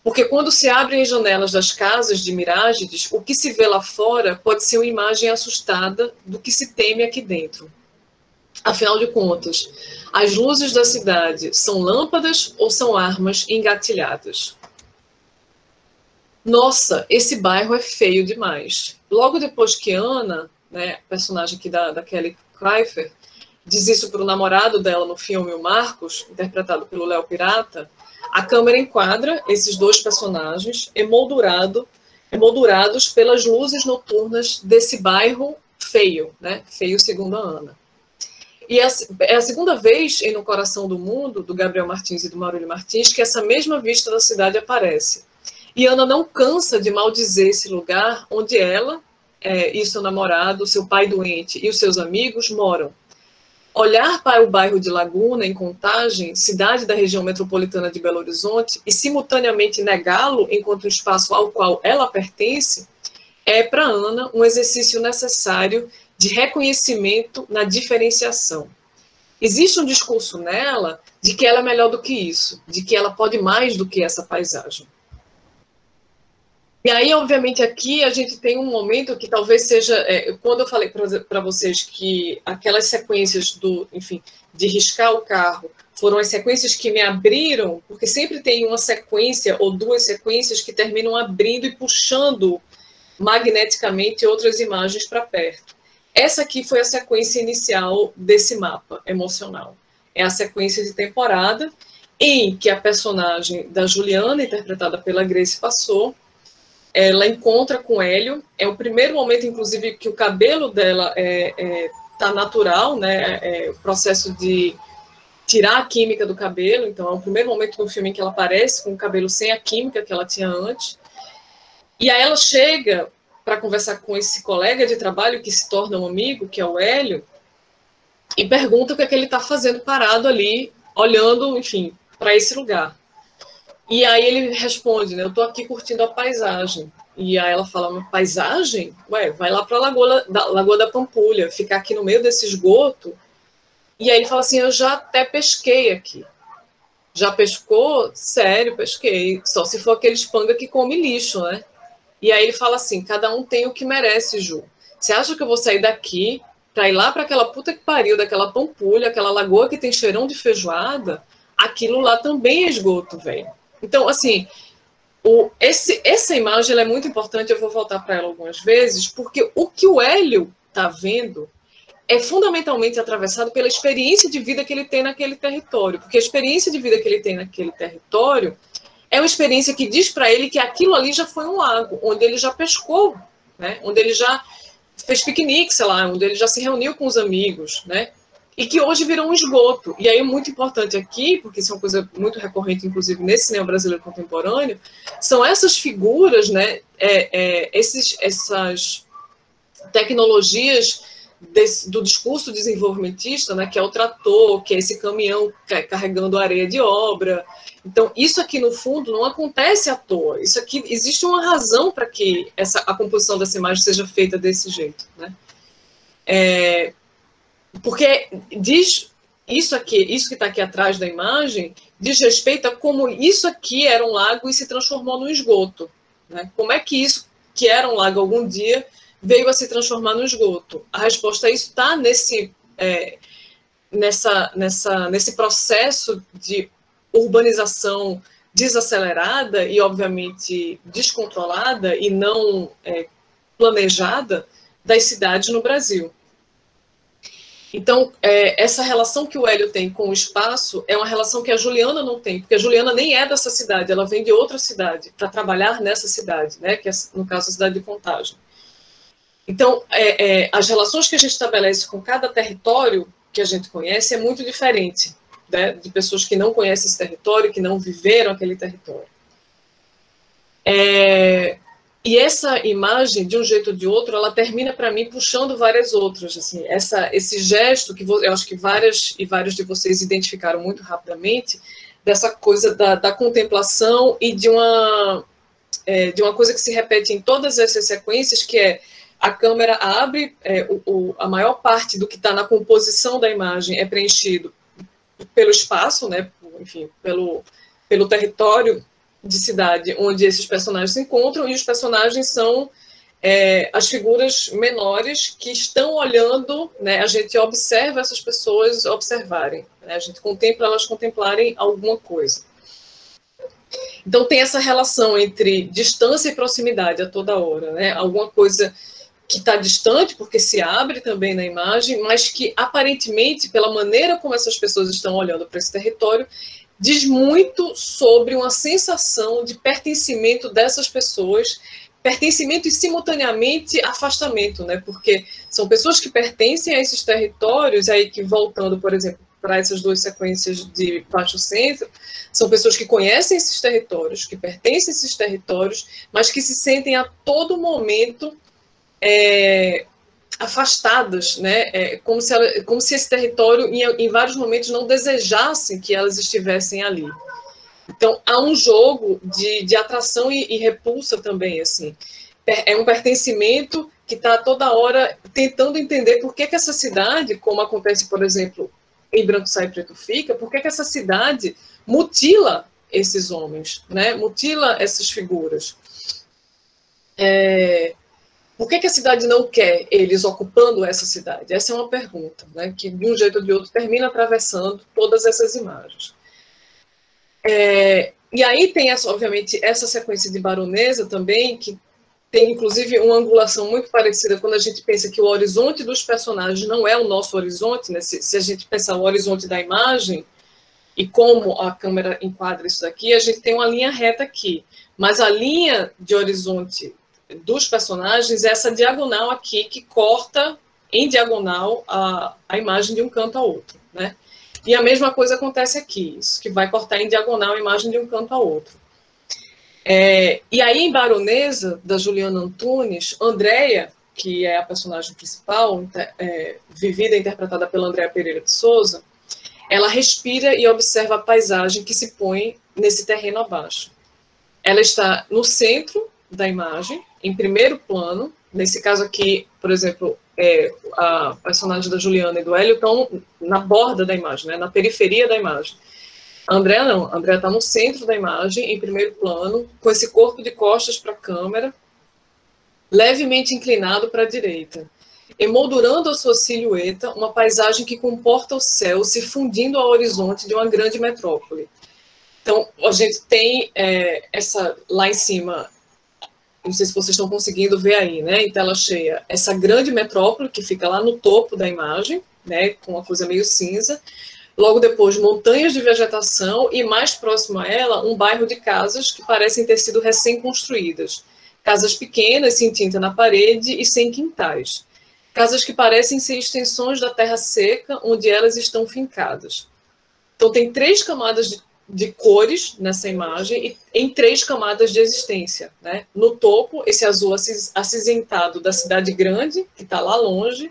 Speaker 2: Porque quando se abrem as janelas das casas de Mirágides, o que se vê lá fora pode ser uma imagem assustada do que se teme aqui dentro. Afinal de contas, as luzes da cidade são lâmpadas ou são armas engatilhadas? Nossa, esse bairro é feio demais. Logo depois que Ana, né, personagem aqui da Kelly Kreifer, diz isso para o namorado dela no filme, o Marcos, interpretado pelo Léo Pirata, a câmera enquadra esses 2 personagens emoldurados pelas luzes noturnas desse bairro feio, né? Feio segundo a Ana. E é a segunda vez em No Coração do Mundo, do Gabriel Martins e do Maurílio Martins, que essa mesma vista da cidade aparece. E Ana não cansa de maldizer esse lugar onde ela e seu namorado, seu pai doente e os seus amigos moram. Olhar para o bairro de Laguna, em Contagem, cidade da região metropolitana de Belo Horizonte, e simultaneamente negá-lo enquanto espaço ao qual ela pertence, é para Ana um exercício necessário de reconhecimento na diferenciação. Existe um discurso nela de que ela é melhor do que isso, de que ela pode mais do que essa paisagem. E aí, obviamente, aqui a gente tem um momento que talvez seja, quando eu falei para vocês que aquelas sequências de riscar o carro foram as sequências que me abriram, porque sempre tem uma sequência ou 2 sequências que terminam abrindo e puxando magneticamente outras imagens para perto. Essa aqui foi a sequência inicial desse mapa emocional. É a sequência de temporada em que a personagem da Juliana, interpretada pela Grace Passou, ela encontra com Hélio. É o primeiro momento, inclusive, que o cabelo dela tá natural, né? O processo de tirar a química do cabelo. Então, é o primeiro momento do filme em que ela aparece com o cabelo sem a química que ela tinha antes. E aí ela chega para conversar com esse colega de trabalho que se torna um amigo, que é o Hélio, e pergunta o que é que ele está fazendo parado ali, olhando, para esse lugar. E aí ele responde, né, eu estou aqui curtindo a paisagem. E aí ela fala, uma paisagem? Ué, vai lá para a Lagoa da Pampulha, ficar aqui no meio desse esgoto. E aí ele fala assim, eu já até pesquei aqui. Já pescou? Sério, pesquei. Só se for aquele espanga que come lixo, né? E aí ele fala assim, cada um tem o que merece, Ju. Você acha que eu vou sair daqui para ir lá para aquela puta que pariu, daquela Pampulha, aquela lagoa que tem cheirão de feijoada? Aquilo lá também é esgoto, velho. Então, assim, essa imagem ela é muito importante, eu vou voltar para ela algumas vezes, porque o que o Hélio está vendo é fundamentalmente atravessado pela experiência de vida que ele tem naquele território, porque a experiência de vida que ele tem naquele território é uma experiência que diz para ele que aquilo ali já foi um lago, onde ele já pescou, né? Onde ele já fez piquenique, sei lá, onde ele já se reuniu com os amigos, né? E que hoje virou um esgoto. E aí é muito importante aqui, porque isso é uma coisa muito recorrente, inclusive, nesse cinema brasileiro contemporâneo, são essas figuras, né? Essas tecnologias do discurso desenvolvimentista, né, que é o trator, que é esse caminhão carregando areia de obra. Então, isso aqui, no fundo, não acontece à toa. Isso aqui, existe uma razão para que a composição dessa imagem seja feita desse jeito, né? Porque diz isso aqui, isso que está aqui atrás da imagem, diz respeito a como isso aqui era um lago e se transformou num esgoto, né? Como é que isso, que era um lago algum dia, veio a se transformar no esgoto? A resposta a isso está nesse processo de urbanização desacelerada e, obviamente, descontrolada e não planejada das cidades no Brasil. Então, essa relação que o Hélio tem com o espaço é uma relação que a Juliana não tem, porque a Juliana nem é dessa cidade, ela vem de outra cidade para trabalhar nessa cidade, né, que é, no caso, a cidade de Contagem. Então, as relações que a gente estabelece com cada território que a gente conhece é muito diferente, né, de pessoas que não conhecem esse território, que não viveram aquele território. E essa imagem, de um jeito ou de outro, ela termina, para mim, puxando várias outras. Assim, esse gesto, que eu acho que vários de vocês identificaram muito rapidamente, dessa coisa da contemplação e de uma coisa que se repete em todas essas sequências, que é a câmera abre, a maior parte do que está na composição da imagem é preenchido pelo espaço, né, enfim, pelo território de cidade onde esses personagens se encontram, e os personagens são as figuras menores que estão olhando, né, a gente observa essas pessoas observarem, né, a gente contempla elas contemplarem alguma coisa. Então tem essa relação entre distância e proximidade a toda hora, né, alguma coisa que está distante, porque se abre também na imagem, mas que aparentemente, pela maneira como essas pessoas estão olhando para esse território, diz muito sobre uma sensação de pertencimento dessas pessoas, pertencimento e, simultaneamente, afastamento, né? Porque são pessoas que pertencem a esses territórios, aí que, voltando, por exemplo, para essas duas sequências de Baixo Centro, são pessoas que conhecem esses territórios, que pertencem a esses territórios, mas que se sentem a todo momento afastadas, né? Como se esse território, em vários momentos, não desejasse que elas estivessem ali. Então, há um jogo de atração e repulsa também, assim. É um pertencimento que está toda hora tentando entender por que essa cidade, como acontece, por exemplo, em Branco Sai Preto Fica, por que essa cidade mutila esses homens, né? Mutila essas figuras. Por que a cidade não quer eles ocupando essa cidade? Essa é uma pergunta, né, que de um jeito ou de outro termina atravessando todas essas imagens. E aí tem, obviamente, essa sequência de Baronesa também, que tem, inclusive, uma angulação muito parecida quando a gente pensa que o horizonte dos personagens não é o nosso horizonte, né? Se a gente pensar o horizonte da imagem e como a câmera enquadra isso daqui, a gente tem uma linha reta aqui, mas a linha de horizonte dos personagens é essa diagonal aqui que corta em diagonal a imagem de um canto ao outro, né? E a mesma coisa acontece aqui, isso que vai cortar em diagonal a imagem de um canto ao outro. E aí, em Baronesa, da Juliana Antunes, Andréia, que é a personagem principal, vivida e interpretada pela Andréia Pereira de Souza, ela respira e observa a paisagem que se põe nesse terreno abaixo. Ela está no centro da imagem, em primeiro plano. Nesse caso aqui, por exemplo, a personagem da Juliana e do Hélio estão na borda da imagem, né, na periferia da imagem. A Andrea não, a Andrea está no centro da imagem, em primeiro plano, com esse corpo de costas para a câmera, levemente inclinado para a direita, emoldurando a sua silhueta uma paisagem que comporta o céu se fundindo ao horizonte de uma grande metrópole. Então, a gente tem essa lá em cima, não sei se vocês estão conseguindo ver aí, né, em tela cheia, essa grande metrópole que fica lá no topo da imagem, né, com uma coisa meio cinza. Logo depois, montanhas de vegetação e, mais próximo a ela, um bairro de casas que parecem ter sido recém-construídas. Casas pequenas, sem tinta na parede e sem quintais. Casas que parecem ser extensões da terra seca, onde elas estão fincadas. Então, tem 3 camadas de cores nessa imagem e em 3 camadas de existência, né? No topo, esse azul acinzentado da cidade grande, que está lá longe.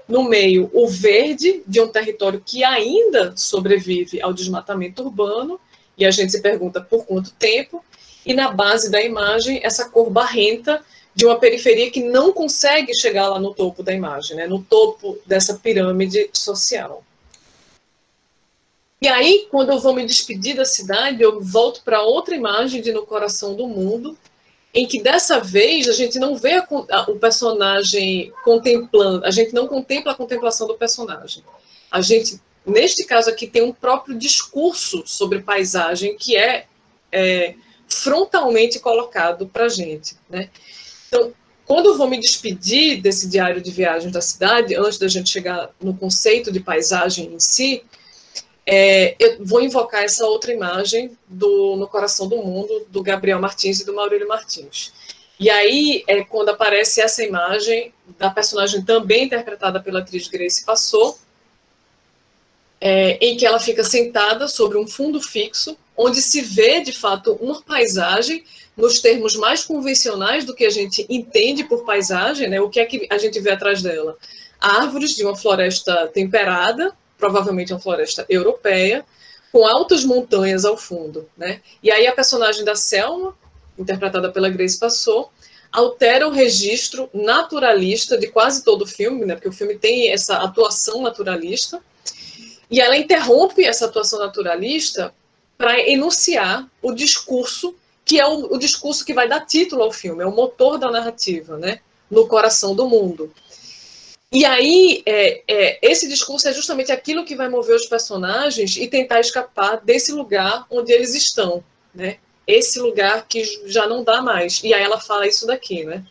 Speaker 2: No meio, o verde de um território que ainda sobrevive ao desmatamento urbano, e a gente se pergunta por quanto tempo, e na base da imagem, essa cor barrenta de uma periferia que não consegue chegar lá no topo da imagem, né, no topo dessa pirâmide social. E aí, quando eu vou me despedir da cidade, eu volto para outra imagem de No Coração do Mundo, em que dessa vez a gente não vê o personagem contemplando, a gente não contempla a contemplação do personagem. A gente, neste caso aqui, tem um próprio discurso sobre paisagem que é frontalmente colocado para a gente, né? Então, quando eu vou me despedir desse diário de viagem da cidade, antes da gente chegar no conceito de paisagem em si, eu vou invocar essa outra imagem do No Coração do Mundo, do Gabriel Martins e do Maurílio Martins. E aí é quando aparece essa imagem da personagem também interpretada pela atriz Grace Passot, em que ela fica sentada sobre um fundo fixo, onde se vê, de fato, uma paisagem nos termos mais convencionais do que a gente entende por paisagem, né? O que é que a gente vê atrás dela? Árvores de uma floresta temperada, provavelmente uma floresta europeia, com altas montanhas ao fundo, né? E aí a personagem da Selma, interpretada pela Grace Passot, altera o registro naturalista de quase todo o filme, né? Porque o filme tem essa atuação naturalista, e ela interrompe essa atuação naturalista para enunciar o discurso, que é o discurso que vai dar título ao filme, é o motor da narrativa, né? No Coração do Mundo. E aí, esse discurso é justamente aquilo que vai mover os personagens e tentar escapar desse lugar onde eles estão, né? Esse lugar que já não dá mais. E aí ela fala isso daqui, né?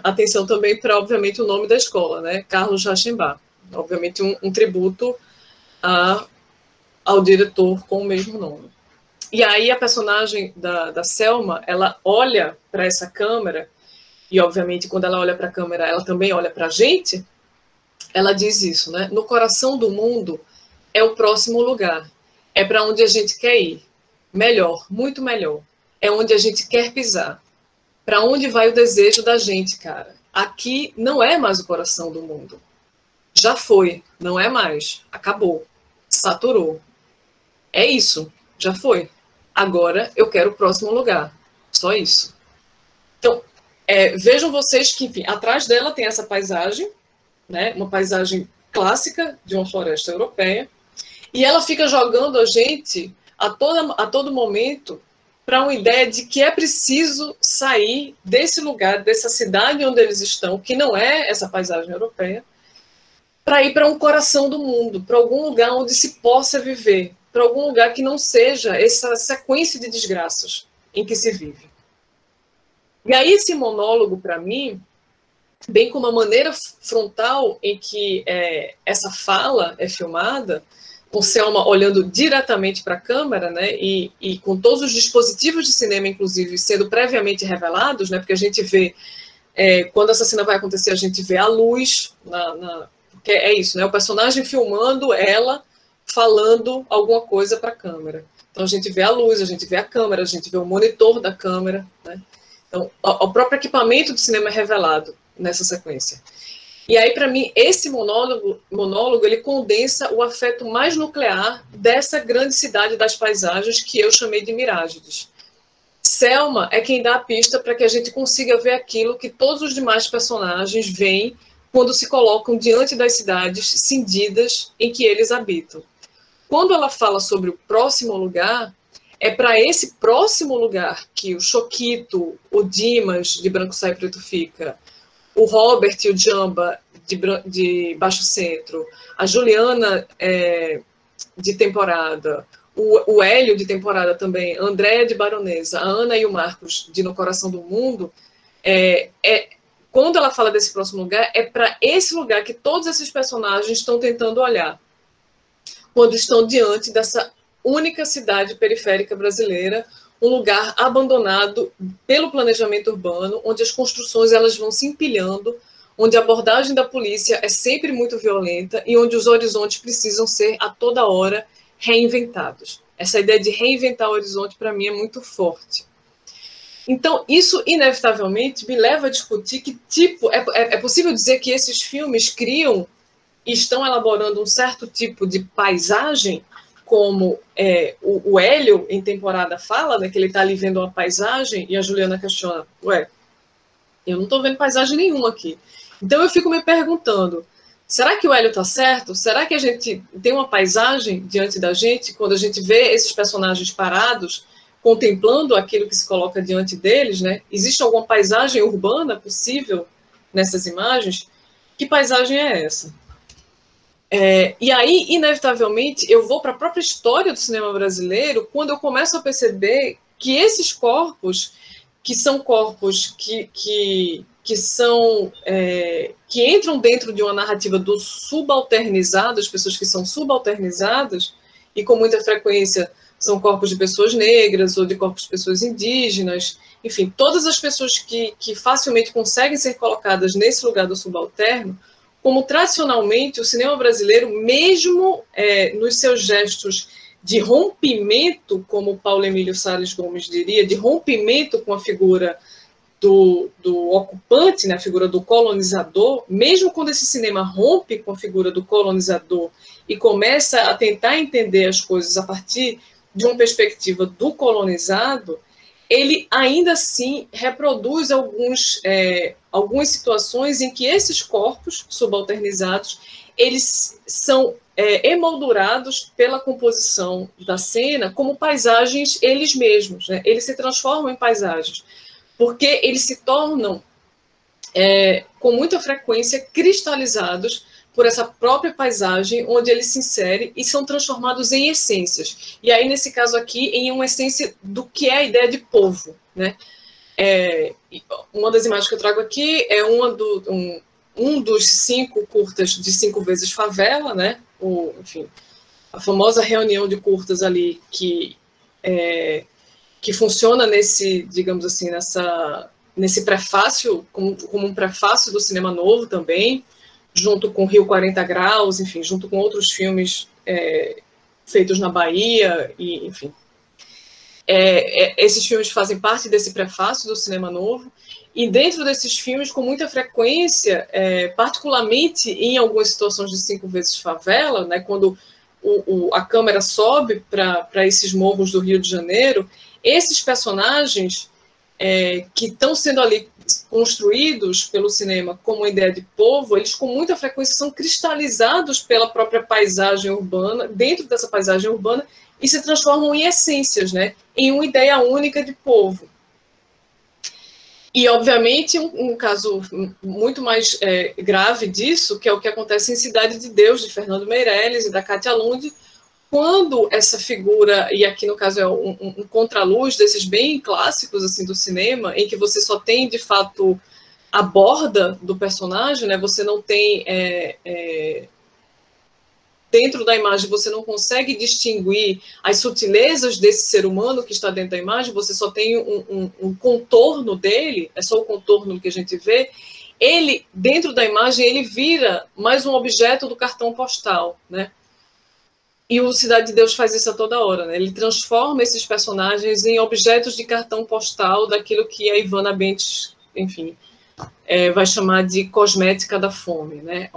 Speaker 2: Atenção também para, obviamente, o nome da escola, né? Carlos Rauschenbach. Obviamente, um tributo ao diretor com o mesmo nome. E aí a personagem da Selma, ela olha para essa câmera, e obviamente quando ela olha para a câmera, ela também olha para a gente, ela diz isso, né? No coração do mundo é o próximo lugar, é para onde a gente quer ir, melhor, muito melhor, é onde a gente quer pisar, para onde vai o desejo da gente, cara. Aqui não é mais o coração do mundo, já foi, não é mais, acabou, saturou, é isso, já foi. Agora eu quero o próximo lugar. Só isso. Então, vejam vocês que, enfim, atrás dela tem essa paisagem, né, uma paisagem clássica de uma floresta europeia, e ela fica jogando a gente a todo momento para uma ideia de que é preciso sair desse lugar, dessa cidade onde eles estão, que não é essa paisagem europeia, para ir para um coração do mundo, para algum lugar onde se possa viver, para algum lugar que não seja essa sequência de desgraças em que se vive. E aí esse monólogo, para mim, bem como a maneira frontal em que essa fala é filmada, com Selma olhando diretamente para a câmera, né, e com todos os dispositivos de cinema, inclusive, sendo previamente revelados, né, porque a gente vê, quando essa cena vai acontecer, a gente vê a luz, porque é isso, né, o personagem filmando ela, falando alguma coisa para a câmera. Então a gente vê a luz, a gente vê a câmera, a gente vê o monitor da câmera, né? Então o próprio equipamento do cinema é revelado nessa sequência. E aí, para mim, esse monólogo ele condensa o afeto mais nuclear dessa grande cidade das paisagens que eu chamei de Mirágides. Selma é quem dá a pista para que a gente consiga ver aquilo que todos os demais personagens veem quando se colocam diante das cidades cindidas em que eles habitam. Quando ela fala sobre o próximo lugar, é para esse próximo lugar que o Choquito, o Dimas, de Branco Sai Preto Fica, o Robert e o Jamba, de Baixo Centro, a Juliana de temporada, o Hélio de temporada também, a Andréia de Baronesa, a Ana e o Marcos de No Coração do Mundo, quando ela fala desse próximo lugar, é para esse lugar que todos esses personagens estão tentando olhar, quando estão diante dessa única cidade periférica brasileira, um lugar abandonado pelo planejamento urbano, onde as construções elas vão se empilhando, onde a abordagem da polícia é sempre muito violenta e onde os horizontes precisam ser, a toda hora, reinventados. Essa ideia de reinventar o horizonte, para mim, é muito forte. Então, isso, inevitavelmente, me leva a discutir que tipo... É possível dizer que esses filmes criam e estão elaborando um certo tipo de paisagem, como o Hélio, em temporada, fala, né, que ele está ali vendo uma paisagem, e a Juliana questiona, ué, eu não estou vendo paisagem nenhuma aqui. Então eu fico me perguntando, será que o Hélio está certo? Será que a gente tem uma paisagem diante da gente, quando a gente vê esses personagens parados, contemplando aquilo que se coloca diante deles, né? Existe alguma paisagem urbana possível nessas imagens? Que paisagem é essa? E aí, inevitavelmente, eu vou para a própria história do cinema brasileiro quando eu começo a perceber que esses corpos, que são corpos que entram dentro de uma narrativa do subalternizado, as pessoas que são subalternizadas, e com muita frequência são corpos de pessoas negras ou de corpos de pessoas indígenas, enfim, todas as pessoas que facilmente conseguem ser colocadas nesse lugar do subalterno, como tradicionalmente o cinema brasileiro, mesmo nos seus gestos de rompimento, como o Paulo Emílio Salles Gomes diria, de rompimento com a figura do ocupante, né, a figura do colonizador, mesmo quando esse cinema rompe com a figura do colonizador e começa a tentar entender as coisas a partir de uma perspectiva do colonizado, ele ainda assim reproduz algumas situações em que esses corpos subalternizados eles são emoldurados pela composição da cena como paisagens eles mesmos, né? Eles se transformam em paisagens, porque eles se tornam, com muita frequência, cristalizados por essa própria paisagem, onde eles se inserem e são transformados em essências. E aí, nesse caso aqui, em uma essência do que é a ideia de povo, né? Uma das imagens que eu trago aqui é um dos 5 curtas de 5 vezes Favela, né? Enfim, a famosa reunião de curtas ali que funciona nesse, digamos assim, nesse prefácio, como um prefácio do cinema novo também, junto com Rio 40 Graus, enfim, junto com outros filmes feitos na Bahia, e, enfim. Esses filmes fazem parte desse prefácio do cinema novo, e dentro desses filmes, com muita frequência, particularmente em algumas situações de 5 vezes Favela, né, quando a câmera sobe para esses morros do Rio de Janeiro, esses personagens que estão sendo ali construídos pelo cinema como uma ideia de povo, eles com muita frequência são cristalizados pela própria paisagem urbana, dentro dessa paisagem urbana, e se transformam em essências, né, em uma ideia única de povo. E, obviamente, um caso muito mais grave disso, que é o que acontece em Cidade de Deus, de Fernando Meirelles e da Kátia Lund, quando essa figura, e aqui no caso é um contraluz desses bem clássicos assim, do cinema, em que você só tem, de fato, a borda do personagem, né? Você não tem... dentro da imagem, você não consegue distinguir as sutilezas desse ser humano que está dentro da imagem, você só tem um contorno dele, é só o contorno que a gente vê. Ele, dentro da imagem, ele vira mais um objeto do cartão postal, né? E o Cidade de Deus faz isso a toda hora, né? Ele transforma esses personagens em objetos de cartão postal daquilo que a Ivana Bentes, enfim, vai chamar de cosmética da fome, né?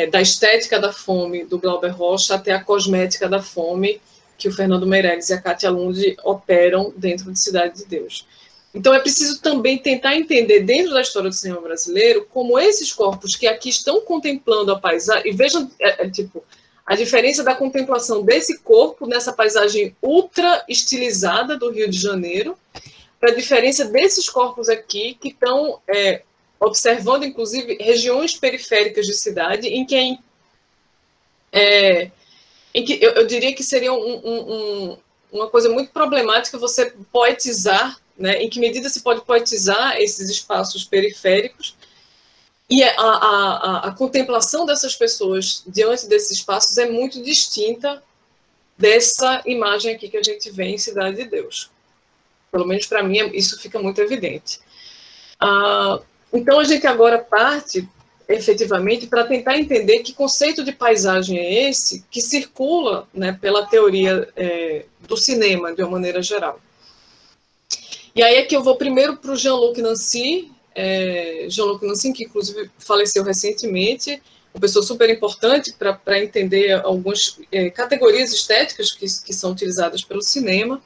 Speaker 2: Da estética da fome do Glauber Rocha até a cosmética da fome que o Fernando Meirelles e a Kátia Lund operam dentro de Cidade de Deus. Então, é preciso também tentar entender, dentro da história do cinema brasileiro, como esses corpos que aqui estão contemplando a paisagem, e vejam, tipo, a diferença da contemplação desse corpo nessa paisagem ultra estilizada do Rio de Janeiro, para a diferença desses corpos aqui, que estão observando, inclusive, regiões periféricas de cidade, em que eu diria que seria uma coisa muito problemática você poetizar, né? Em que medida se pode poetizar esses espaços periféricos, e a contemplação dessas pessoas diante desses espaços é muito distinta dessa imagem aqui que a gente vê em Cidade de Deus. Pelo menos para mim isso fica muito evidente. Então a gente agora parte efetivamente para tentar entender que conceito de paisagem é esse que circula, né, pela teoria do cinema de uma maneira geral. E aí é que eu vou primeiro para o Jean-Luc Nancy, que inclusive faleceu recentemente, uma pessoa super importante para entender algumas categorias estéticas que são utilizadas pelo cinema.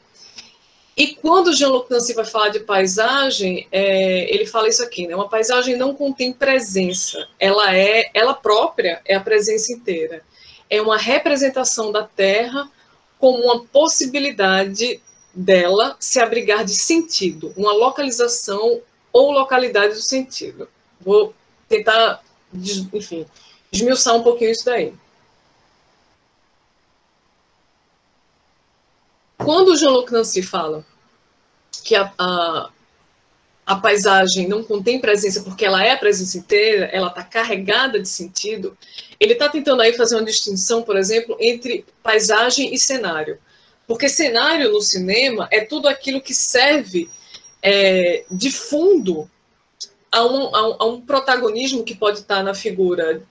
Speaker 2: E quando o Jean-Luc Nancy vai falar de paisagem, ele fala isso aqui, né? Uma paisagem não contém presença, ela própria é a presença inteira. É uma representação da Terra como uma possibilidade dela se abrigar de sentido, uma localização ou localidade do sentido. Vou tentar, enfim, esmiuçar um pouquinho isso daí. Quando o Jean-Luc Nancy fala que a paisagem não contém presença porque ela é a presença inteira, ela está carregada de sentido, ele está tentando aí fazer uma distinção, por exemplo, entre paisagem e cenário. Porque cenário no cinema é tudo aquilo que serve de fundo a um protagonismo que pode estar na figura,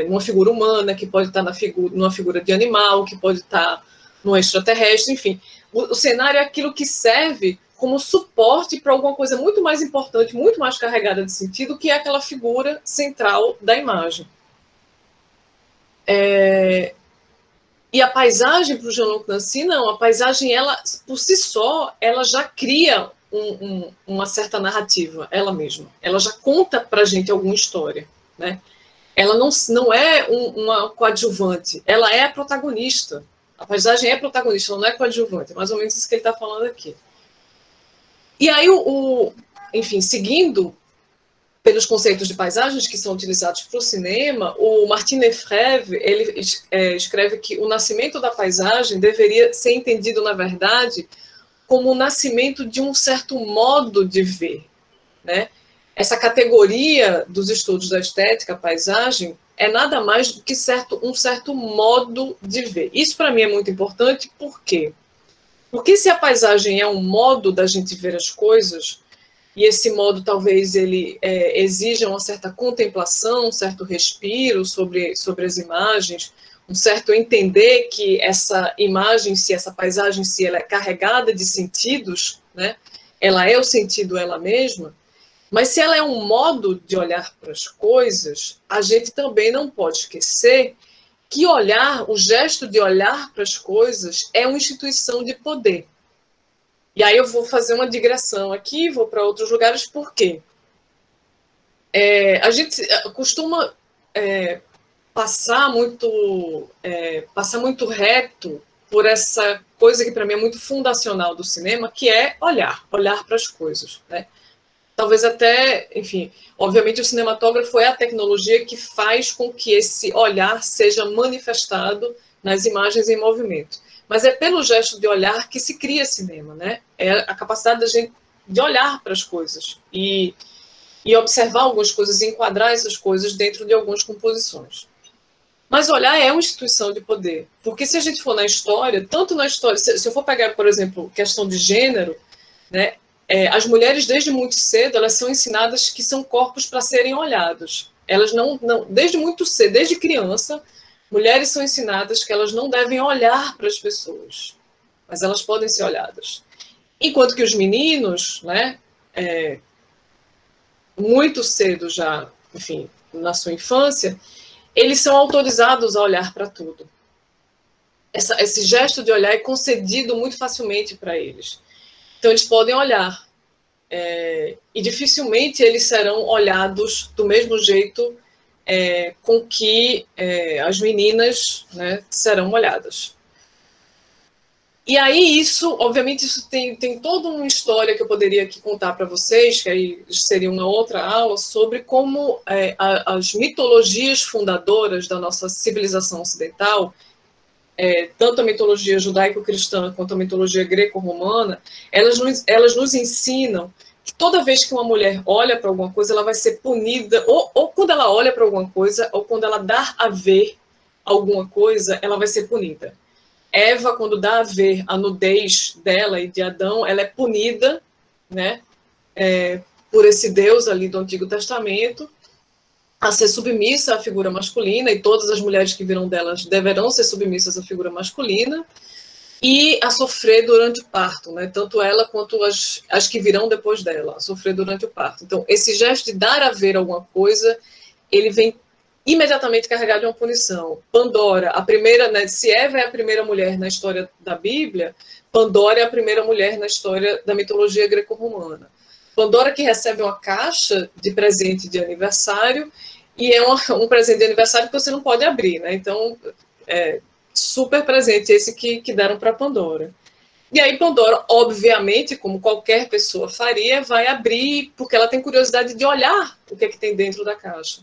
Speaker 2: numa figura humana, que pode estar numa figura de animal, que pode estar no extraterrestre, enfim. O cenário é aquilo que serve como suporte para alguma coisa muito mais importante, muito mais carregada de sentido, que é aquela figura central da imagem. E a paisagem, para o Jean-Luc Nancy, não. A paisagem, ela, por si só, ela já cria uma certa narrativa, ela mesma. Ela já conta para a gente alguma história, né? Ela não é uma coadjuvante, ela é a protagonista. A paisagem é protagonista, ela não é coadjuvante. É mais ou menos isso que ele está falando aqui. E aí, enfim, seguindo pelos conceitos de paisagens que são utilizados para o cinema, o Martin Lefebvre, ele escreve que o nascimento da paisagem deveria ser entendido, na verdade, como o nascimento de um certo modo de ver, né? Essa categoria dos estudos da estética, a paisagem, é nada mais do que um certo modo de ver. Isso, para mim, é muito importante, por quê? Porque se a paisagem é um modo da gente ver as coisas, e esse modo talvez ele exija uma certa contemplação, um certo respiro sobre as imagens, um certo entender que essa imagem, essa paisagem, ela é carregada de sentidos, né? Ela é o sentido ela mesma, mas se ela é um modo de olhar para as coisas, a gente também não pode esquecer que o gesto de olhar para as coisas é uma instituição de poder. E aí eu vou fazer uma digressão aqui, vou para outros lugares, por quê? A gente costuma passar muito reto por essa coisa que para mim é muito fundacional do cinema, que é olhar para as coisas, né? Talvez até, enfim, obviamente o cinematógrafo é a tecnologia que faz com que esse olhar seja manifestado nas imagens em movimento. Mas é pelo gesto de olhar que se cria cinema, né? É a capacidade da gente de olhar para as coisas e observar algumas coisas, enquadrar essas coisas dentro de algumas composições. Mas olhar é uma instituição de poder, porque se a gente for na história, tanto na história, se eu for pegar, por exemplo, questão de gênero, né? As mulheres, desde muito cedo, elas são ensinadas que são corpos para serem olhados. Elas não, desde muito cedo, desde criança, mulheres são ensinadas que elas não devem olhar para as pessoas, mas elas podem ser olhadas. Enquanto que os meninos, né, muito cedo já, enfim, na sua infância, eles são autorizados a olhar para tudo. esse gesto de olhar é concedido muito facilmente para eles. Então, eles podem olhar, e dificilmente eles serão olhados do mesmo jeito com que as meninas, né, serão olhadas. E aí isso, obviamente, isso tem toda uma história que eu poderia aqui contar para vocês, que aí seria uma outra aula, sobre como as mitologias fundadoras da nossa civilização ocidental, tanto a mitologia judaico-cristã quanto a mitologia greco-romana, elas nos ensinam que toda vez que uma mulher olha para alguma coisa, ela vai ser punida, ou quando ela olha para alguma coisa, ou quando ela dá a ver alguma coisa, ela vai ser punida. Eva, quando dá a ver a nudez dela e de Adão, ela é punida, né, por esse Deus ali do Antigo Testamento, a ser submissa à figura masculina, e todas as mulheres que virão delas deverão ser submissas à figura masculina, e a sofrer durante o parto, né, tanto ela quanto as que virão depois dela, a sofrer durante o parto. Então, esse gesto de dar a ver alguma coisa, ele vem imediatamente carregado de uma punição. Pandora, a primeira, né, se Eva é a primeira mulher na história da Bíblia, Pandora é a primeira mulher na história da mitologia greco-romana. Pandora que recebe uma caixa de presente de aniversário, e é um presente de aniversário que você não pode abrir, né? Então, super presente esse que deram para Pandora. E aí Pandora, obviamente, como qualquer pessoa faria, vai abrir, porque ela tem curiosidade de olhar o que é que tem dentro da caixa.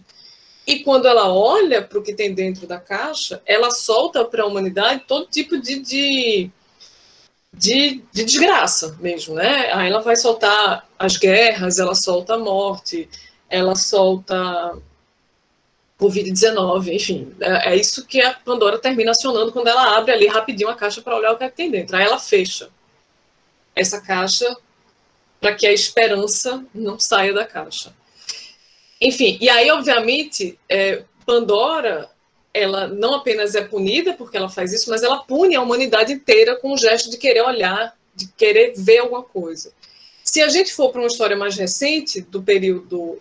Speaker 2: E quando ela olha para o que tem dentro da caixa, ela solta para a humanidade todo tipo de desgraça mesmo, né? Aí ela vai soltar as guerras, ela solta a morte, ela solta Covid-19, enfim. É isso que a Pandora termina acionando quando ela abre ali rapidinho a caixa para olhar o que é que tem dentro. Aí ela fecha essa caixa para que a esperança não saia da caixa. Enfim, e aí, obviamente, Pandora, ela não apenas é punida porque ela faz isso, mas ela pune a humanidade inteira com o gesto de querer olhar, de querer ver alguma coisa. Se a gente for para uma história mais recente, do período,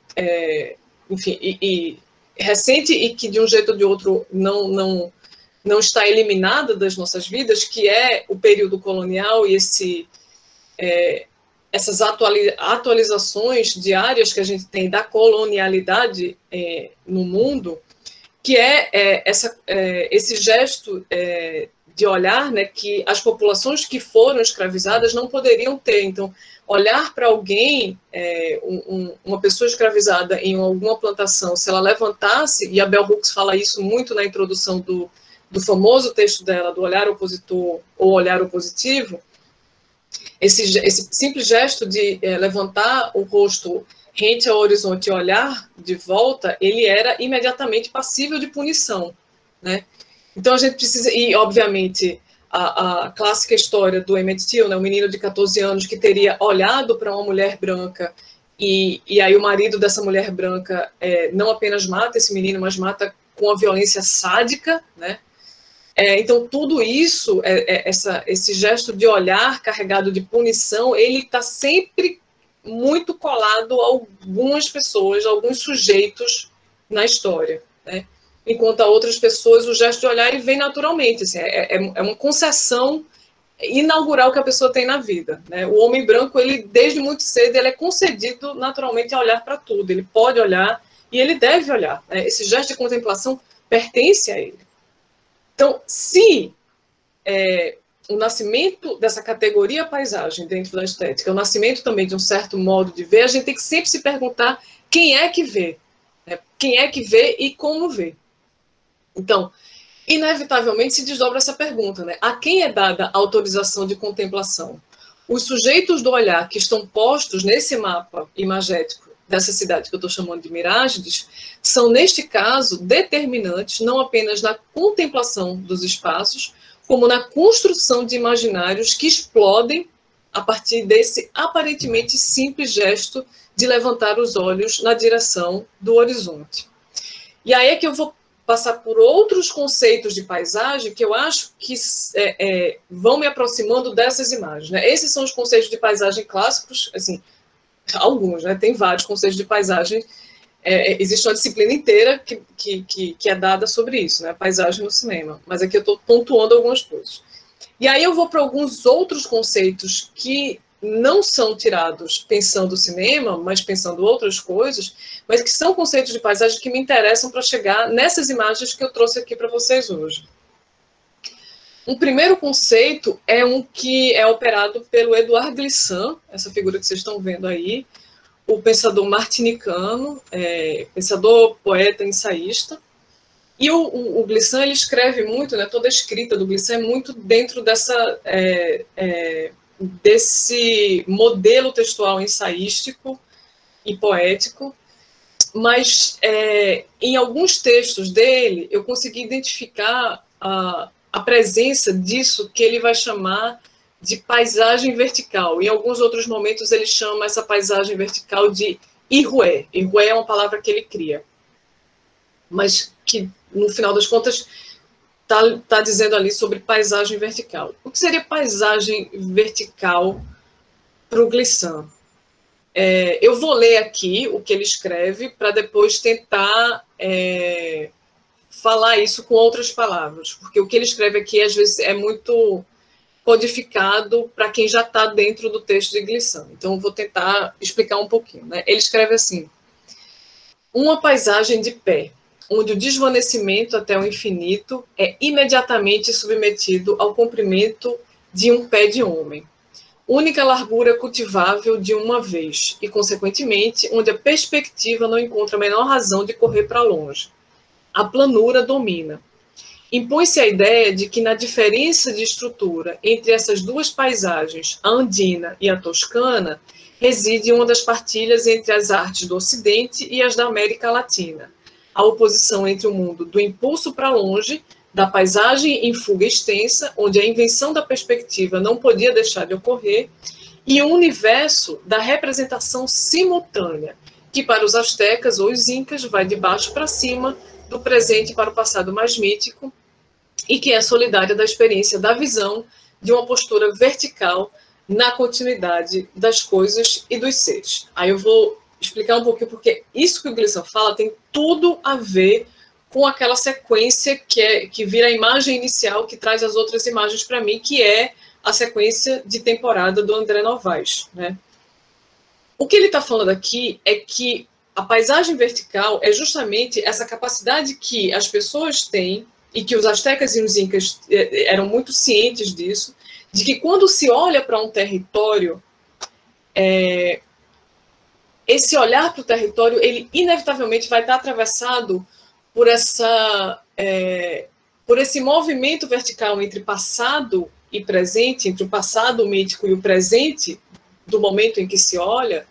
Speaker 2: enfim, recente e que de um jeito ou de outro não está eliminada das nossas vidas, que é o período colonial e essas atualizações diárias que a gente tem da colonialidade no mundo, que esse gesto de olhar, né, que as populações que foram escravizadas não poderiam ter. Então, olhar para alguém, uma pessoa escravizada em alguma plantação, se ela levantasse, e a Bell Hooks fala isso muito na introdução do famoso texto dela, do olhar opositor ou olhar opositivo, esse simples gesto de levantar o rosto rente ao horizonte e olhar de volta, ele era imediatamente passível de punição, né? Então a gente precisa, e obviamente a clássica história do Emmett Till, né, um menino de 14 anos que teria olhado para uma mulher branca e aí o marido dessa mulher branca não apenas mata esse menino, mas mata com a violência sádica, né? Então, tudo isso, esse gesto de olhar carregado de punição, ele está sempre muito colado a algumas pessoas, a alguns sujeitos na história, né? Enquanto a outras pessoas, o gesto de olhar ele vem naturalmente. Assim, é uma concessão inaugural que a pessoa tem na vida, né? O homem branco, ele desde muito cedo, ele é concedido naturalmente a olhar para tudo. Ele pode olhar e ele deve olhar, né? Esse gesto de contemplação pertence a ele. Então, se o nascimento dessa categoria paisagem dentro da estética, o nascimento também de um certo modo de ver, a gente tem que sempre se perguntar quem é que vê, né? Quem é que vê e como vê. Então, inevitavelmente se desdobra essa pergunta, né? A quem é dada a autorização de contemplação? Os sujeitos do olhar que estão postos nesse mapa imagético dessa cidade que eu estou chamando de Mirágides, são, neste caso, determinantes não apenas na contemplação dos espaços, como na construção de imaginários que explodem a partir desse aparentemente simples gesto de levantar os olhos na direção do horizonte. E aí é que eu vou passar por outros conceitos de paisagem que eu acho que vão me aproximando dessas imagens, né? Esses são os conceitos de paisagem clássicos, assim, alguns, né? Tem vários conceitos de paisagem existe uma disciplina inteira que é dada sobre isso, né? Paisagem no cinema. Mas aqui eu estou pontuando algumas coisas. E aí eu vou para alguns outros conceitos que não são tirados pensando o cinema, mas pensando outras coisas, mas que são conceitos de paisagem que me interessam para chegar nessas imagens que eu trouxe aqui para vocês hoje. Um primeiro conceito é um que é operado pelo Édouard Glissant, essa figura que vocês estão vendo aí, o pensador martinicano, pensador, poeta, ensaísta. E o Glissant, ele escreve muito, né, toda a escrita do Glissant é muito dentro desse modelo textual ensaístico e poético, mas em alguns textos dele eu consegui identificar a presença disso que ele vai chamar de paisagem vertical. Em alguns outros momentos ele chama essa paisagem vertical de irrué. Irrué é uma palavra que ele cria, mas que, no final das contas, está dizendo ali sobre paisagem vertical. O que seria paisagem vertical para o Glissant? Eu vou ler aqui o que ele escreve para depois tentar falar isso com outras palavras, porque o que ele escreve aqui, às vezes, é muito codificado para quem já está dentro do texto de Glissant. Então, eu vou tentar explicar um pouquinho, né? Ele escreve assim: uma paisagem de pé, onde o desvanecimento até o infinito é imediatamente submetido ao comprimento de um pé de homem. Única largura cultivável de uma vez, e, consequentemente, onde a perspectiva não encontra a menor razão de correr para longe. A planura domina. Impõe-se a ideia de que, na diferença de estrutura entre essas duas paisagens, a andina e a toscana, reside uma das partilhas entre as artes do Ocidente e as da América Latina. A oposição entre o mundo do impulso para longe, da paisagem em fuga extensa, onde a invenção da perspectiva não podia deixar de ocorrer, e o universo da representação simultânea, que para os astecas ou os incas vai de baixo para cima, do presente para o passado mais mítico, e que é solidária da experiência da visão de uma postura vertical na continuidade das coisas e dos seres. Aí eu vou explicar um pouquinho, porque isso que o Glissant fala tem tudo a ver com aquela sequência que vira a imagem inicial que traz as outras imagens para mim, que é a sequência de temporada do André Novaes, né? O que ele está falando aqui é que a paisagem vertical é justamente essa capacidade que as pessoas têm, e que os astecas e os incas eram muito cientes disso, de que quando se olha para um território, esse olhar para o território, ele inevitavelmente vai estar atravessado por esse movimento vertical entre passado e presente, entre o passado mítico e o presente do momento em que se olha,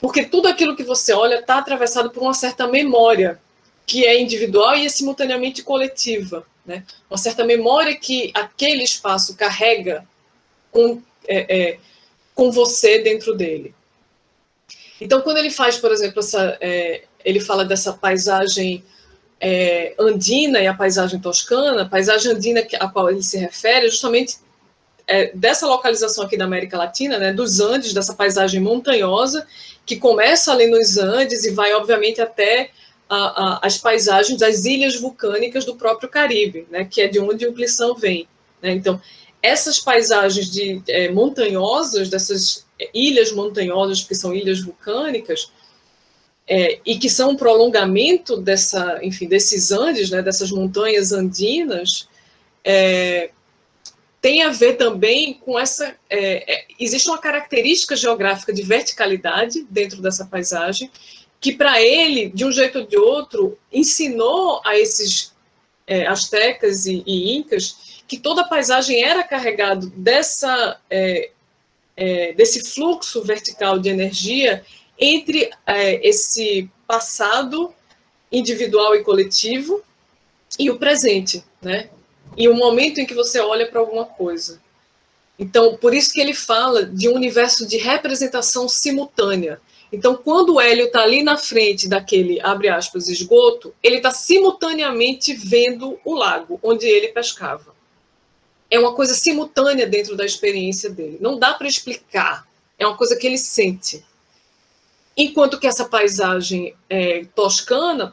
Speaker 2: porque tudo aquilo que você olha está atravessado por uma certa memória, que é individual e é simultaneamente coletiva, né? Uma certa memória que aquele espaço carrega com você dentro dele. Então, quando ele faz, por exemplo, ele fala dessa paisagem andina e a paisagem toscana, a paisagem andina a qual ele se refere é justamente dessa localização aqui da América Latina, né, dos Andes, dessa paisagem montanhosa, que começa ali nos Andes e vai, obviamente, até as paisagens das ilhas vulcânicas do próprio Caribe, né, que é de onde o Glissant vem, né? Então, essas paisagens montanhosas, dessas ilhas montanhosas, que são ilhas vulcânicas, e que são um prolongamento desses Andes, né, dessas montanhas andinas, tem a ver também com essa... existe uma característica geográfica de verticalidade dentro dessa paisagem, que para ele, de um jeito ou de outro, ensinou a esses astecas e incas que toda a paisagem era carregada desse fluxo vertical de energia entre esse passado individual e coletivo e o presente, né? E o momento em que você olha para alguma coisa. Então, por isso que ele fala de um universo de representação simultânea. Então, quando o Hélio está ali na frente daquele, abre aspas, esgoto, ele está simultaneamente vendo o lago onde ele pescava. É uma coisa simultânea dentro da experiência dele. Não dá para explicar. É uma coisa que ele sente. Enquanto que essa paisagem toscana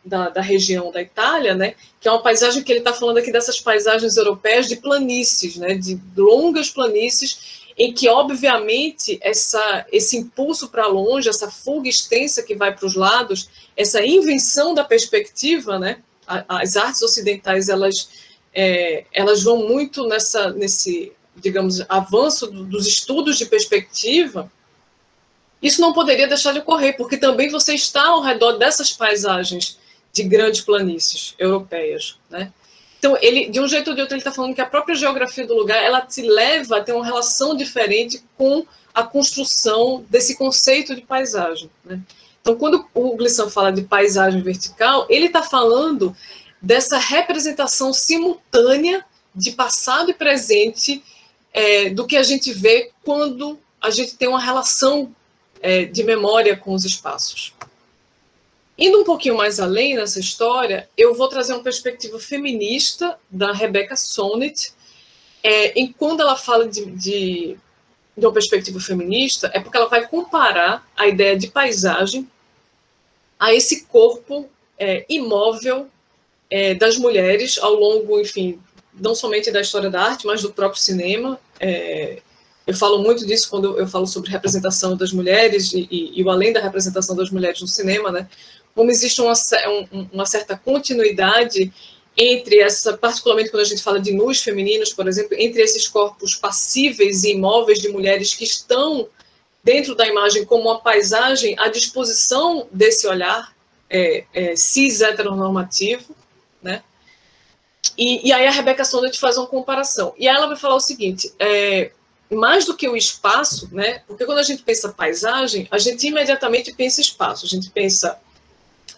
Speaker 2: da região da Itália, né, que é uma paisagem que ele está falando aqui dessas paisagens europeias de planícies, né, de longas planícies, em que, obviamente, esse impulso para longe, essa fuga extensa que vai para os lados, essa invenção da perspectiva, né, as artes ocidentais, elas vão muito nesse, digamos, avanço dos estudos de perspectiva. Isso não poderia deixar de ocorrer, porque também você está ao redor dessas paisagens de grandes planícies europeias, né? Então, ele, de um jeito ou de outro, ele está falando que a própria geografia do lugar, ela te leva a ter uma relação diferente com a construção desse conceito de paisagem, né? Então, quando o Glissant fala de paisagem vertical, ele está falando dessa representação simultânea de passado e presente do que a gente vê quando a gente tem uma relação de memória com os espaços. Indo um pouquinho mais além nessa história, eu vou trazer uma perspectiva feminista da Rebecca Solnit. Quando ela fala de uma perspectiva feminista, é porque ela vai comparar a ideia de paisagem a esse corpo imóvel das mulheres ao longo, enfim, não somente da história da arte, mas do próprio cinema. Eu falo muito disso quando eu falo sobre representação das mulheres e o além da representação das mulheres no cinema, né? Como existe uma certa continuidade entre particularmente quando a gente fala de nus femininos, por exemplo, entre esses corpos passíveis e imóveis de mulheres que estão dentro da imagem como uma paisagem à disposição desse olhar cis heteronormativo, né? E aí a Rebecca Solnit faz uma comparação. E aí ela vai falar o seguinte, mais do que o espaço, né? Porque quando a gente pensa paisagem, a gente imediatamente pensa espaço. A gente pensa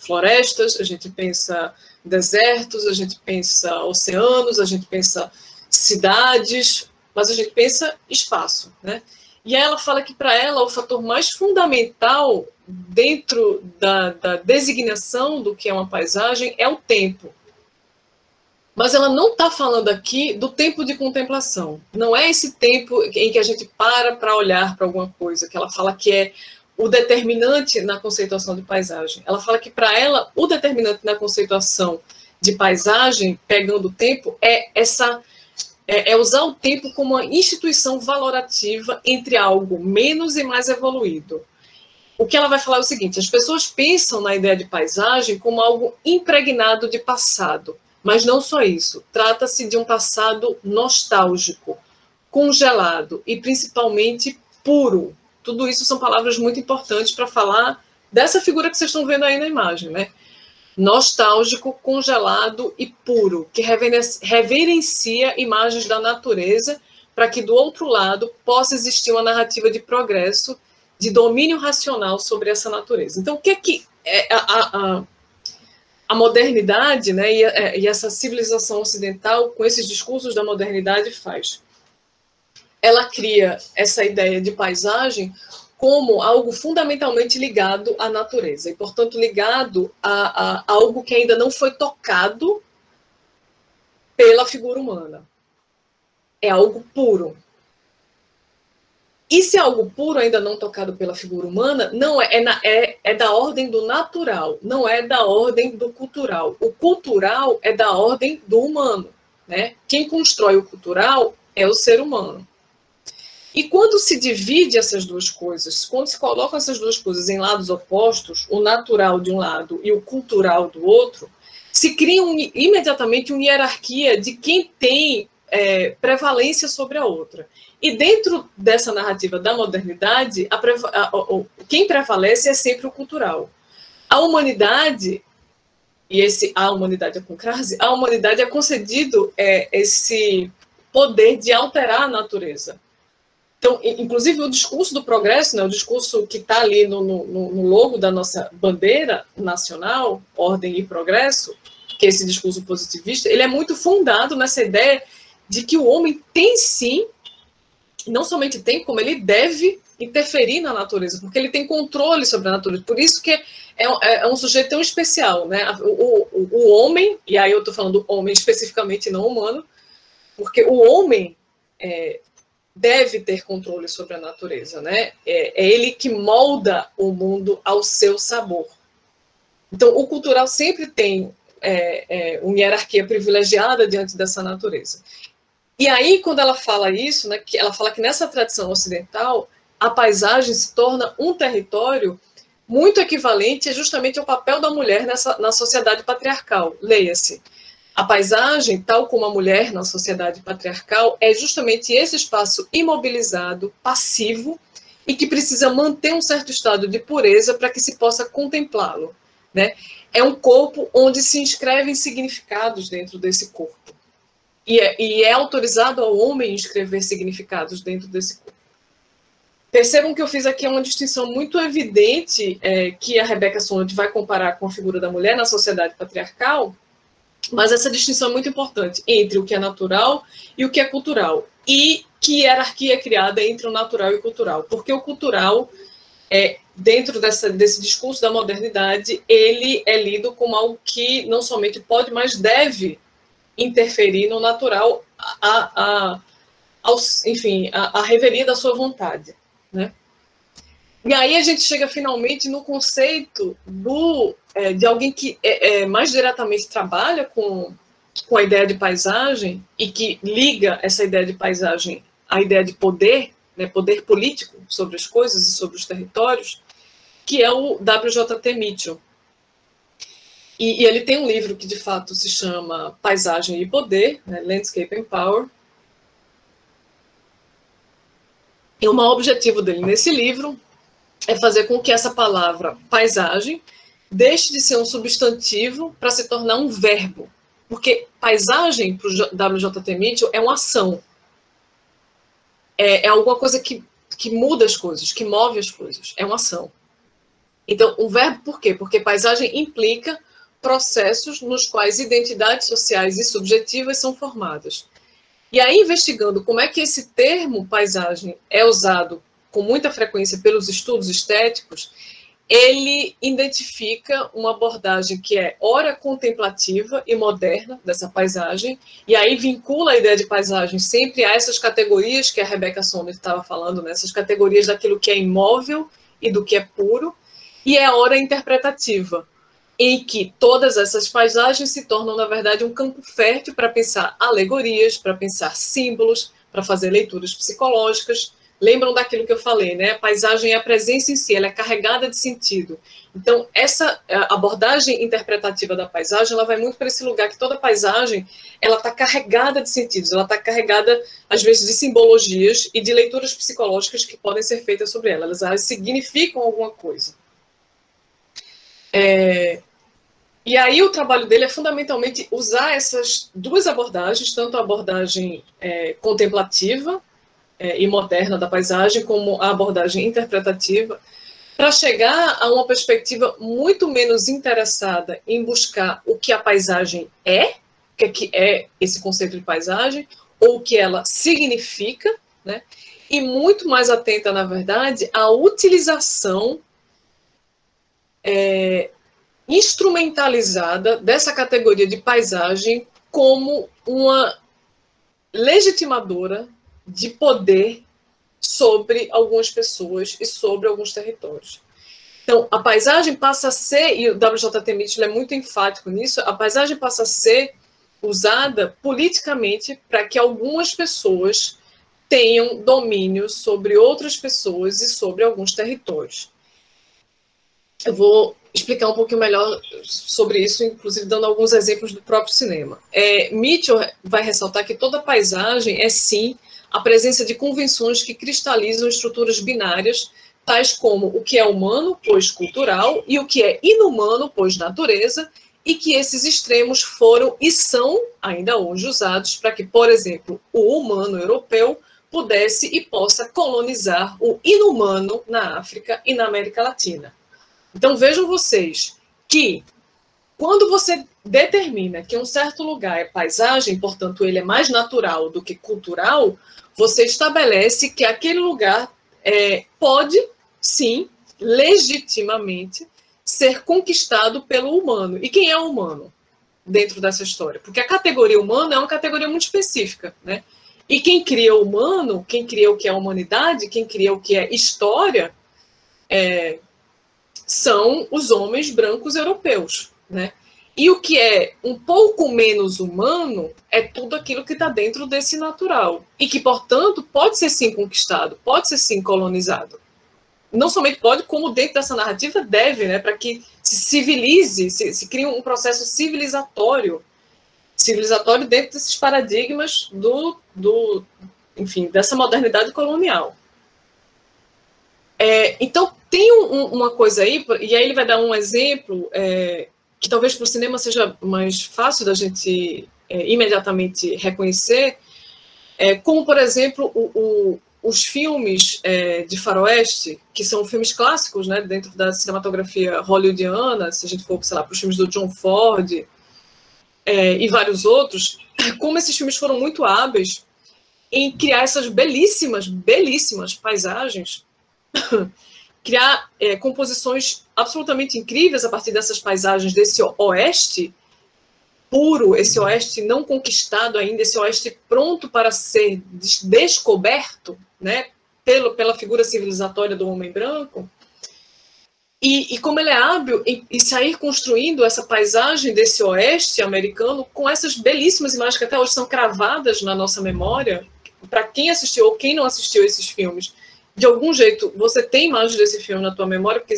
Speaker 2: florestas, a gente pensa desertos, a gente pensa oceanos, a gente pensa cidades, mas a gente pensa espaço, né? E ela fala que, para ela, o fator mais fundamental dentro da designação do que é uma paisagem é o tempo. Mas ela não está falando aqui do tempo de contemplação. Não é esse tempo em que a gente para olhar para alguma coisa, que ela fala que é o determinante na conceituação de paisagem. Ela fala que, para ela, o determinante na conceituação de paisagem, pegando o tempo, é usar o tempo como uma instituição valorativa entre algo menos e mais evoluído. O que ela vai falar é o seguinte, as pessoas pensam na ideia de paisagem como algo impregnado de passado. Mas não só isso, trata-se de um passado nostálgico, congelado e principalmente puro. Tudo isso são palavras muito importantes para falar dessa figura que vocês estão vendo aí na imagem, né? Nostálgico, congelado e puro, que reverencia imagens da natureza para que do outro lado possa existir uma narrativa de progresso, de domínio racional sobre essa natureza. Então, o que é que a modernidade, né, e essa civilização ocidental, com esses discursos da modernidade, faz? Ela cria essa ideia de paisagem como algo fundamentalmente ligado à natureza, e, portanto, ligado a algo que ainda não foi tocado pela figura humana. É algo puro. E se algo puro, ainda não tocado pela figura humana, não é da ordem do natural, não é da ordem do cultural. O cultural é da ordem do humano, né? Quem constrói o cultural é o ser humano. E quando se divide essas duas coisas, quando se colocam essas duas coisas em lados opostos, o natural de um lado e o cultural do outro, se cria imediatamente uma hierarquia de quem tem prevalência sobre a outra. E dentro dessa narrativa da modernidade, quem prevalece é sempre o cultural. A humanidade, a humanidade é com crase, a humanidade é concedido esse poder de alterar a natureza. Então, inclusive, o discurso do progresso, né, o discurso que está ali no logo da nossa bandeira nacional, ordem e progresso, que é esse discurso positivista, ele é muito fundado nessa ideia de que o homem tem sim, não somente tem, como ele deve interferir na natureza, porque ele tem controle sobre a natureza. Por isso que é um sujeito tão especial, né? O homem, e aí eu estou falando do homem especificamente, não humano, porque o homem deve ter controle sobre a natureza, né? É ele que molda o mundo ao seu sabor. Então, o cultural sempre tem uma hierarquia privilegiada diante dessa natureza. E aí, quando ela fala isso, né, que ela fala que nessa tradição ocidental, a paisagem se torna um território muito equivalente justamente ao papel da mulher na sociedade patriarcal. Leia-se, a paisagem, tal como a mulher na sociedade patriarcal, é justamente esse espaço imobilizado, passivo, e que precisa manter um certo estado de pureza para que se possa contemplá-lo, né? É um corpo onde se inscrevem significados dentro desse corpo. E é autorizado ao homem escrever significados dentro desse corpo. Percebam que eu fiz aqui uma distinção muito evidente que a Rebecca Solnit vai comparar com a figura da mulher na sociedade patriarcal, mas essa distinção é muito importante entre o que é natural e o que é cultural. E que hierarquia é criada entre o natural e o cultural. Porque o cultural, dentro desse discurso da modernidade, ele é lido como algo que não somente pode, mas deve interferir no natural, enfim, a revelia da sua vontade, né? E aí a gente chega finalmente no conceito de alguém que mais diretamente trabalha com a ideia de paisagem e que liga essa ideia de paisagem à ideia de poder, né, poder político sobre as coisas e sobre os territórios, que é o W.J.T. Mitchell. E ele tem um livro que, de fato, se chama Paisagem e Poder, né, Landscape and Power. E o maior objetivo dele nesse livro é fazer com que essa palavra paisagem deixe de ser um substantivo para se tornar um verbo. Porque paisagem, para o W.J.T. Mitchell, é uma ação. É alguma coisa que muda as coisas, que move as coisas. É uma ação. Então, um verbo por quê? Porque paisagem implica processos nos quais identidades sociais e subjetivas são formadas. E aí, investigando como é que esse termo paisagem é usado com muita frequência pelos estudos estéticos, ele identifica uma abordagem que é ora contemplativa e moderna dessa paisagem, e aí vincula a ideia de paisagem sempre a essas categorias que a Rebecca Solnit estava falando, né? Essas categorias daquilo que é imóvel e do que é puro, e é ora interpretativa, em que todas essas paisagens se tornam, na verdade, um campo fértil para pensar alegorias, para pensar símbolos, para fazer leituras psicológicas. Lembram daquilo que eu falei, né? A paisagem é a presença em si, ela é carregada de sentido. Então, essa abordagem interpretativa da paisagem, ela vai muito para esse lugar que toda paisagem, ela está carregada de sentidos, ela está carregada, às vezes, de simbologias e de leituras psicológicas que podem ser feitas sobre ela. Elas significam alguma coisa. E aí o trabalho dele é fundamentalmente usar essas duas abordagens, tanto a abordagem contemplativa e moderna da paisagem, como a abordagem interpretativa, para chegar a uma perspectiva muito menos interessada em buscar o que a paisagem é, o que é esse conceito de paisagem, ou o que ela significa, né? E muito mais atenta, na verdade, à utilização instrumentalizada dessa categoria de paisagem como uma legitimadora de poder sobre algumas pessoas e sobre alguns territórios. Então, a paisagem passa a ser, e o W.J.T. Mitchell é muito enfático nisso, a paisagem passa a ser usada politicamente para que algumas pessoas tenham domínio sobre outras pessoas e sobre alguns territórios. Eu vou explicar um pouquinho melhor sobre isso, inclusive dando alguns exemplos do próprio cinema. Mitchell vai ressaltar que toda paisagem é, sim, a presença de convenções que cristalizam estruturas binárias, tais como o que é humano, pois cultural, e o que é inumano, pois natureza, e que esses extremos foram e são ainda hoje usados para que, por exemplo, o humano europeu pudesse e possa colonizar o inumano na África e na América Latina. Então, vejam vocês que, quando você determina que um certo lugar é paisagem, portanto, ele é mais natural do que cultural, você estabelece que aquele lugar pode, sim, legitimamente, ser conquistado pelo humano. E quem é o humano dentro dessa história? Porque a categoria humano é uma categoria muito específica, né? E quem cria o humano, quem cria o que é a humanidade, quem cria o que é história, são os homens brancos europeus, né? E o que é um pouco menos humano é tudo aquilo que está dentro desse natural. E que, portanto, pode ser sim conquistado, pode ser sim colonizado. Não somente pode, como dentro dessa narrativa deve, né? Para que se civilize, se crie um processo civilizatório dentro desses paradigmas enfim, dessa modernidade colonial. Então, tem uma coisa aí, e aí ele vai dar um exemplo que talvez para o cinema seja mais fácil da gente imediatamente reconhecer, como, por exemplo, os filmes de faroeste, que são filmes clássicos, né, dentro da cinematografia hollywoodiana, se a gente for, sei lá, para os filmes do John Ford e vários outros, como esses filmes foram muito hábeis em criar essas belíssimas, belíssimas paisagens, criar composições absolutamente incríveis a partir dessas paisagens, desse oeste puro, esse oeste não conquistado ainda, esse oeste pronto para ser descoberto, né, pela figura civilizatória do homem branco, e como ele é hábil em sair construindo essa paisagem desse oeste americano com essas belíssimas imagens que até hoje são cravadas na nossa memória, para quem assistiu ou quem não assistiu esses filmes, de algum jeito, você tem imagens desse filme na tua memória, porque,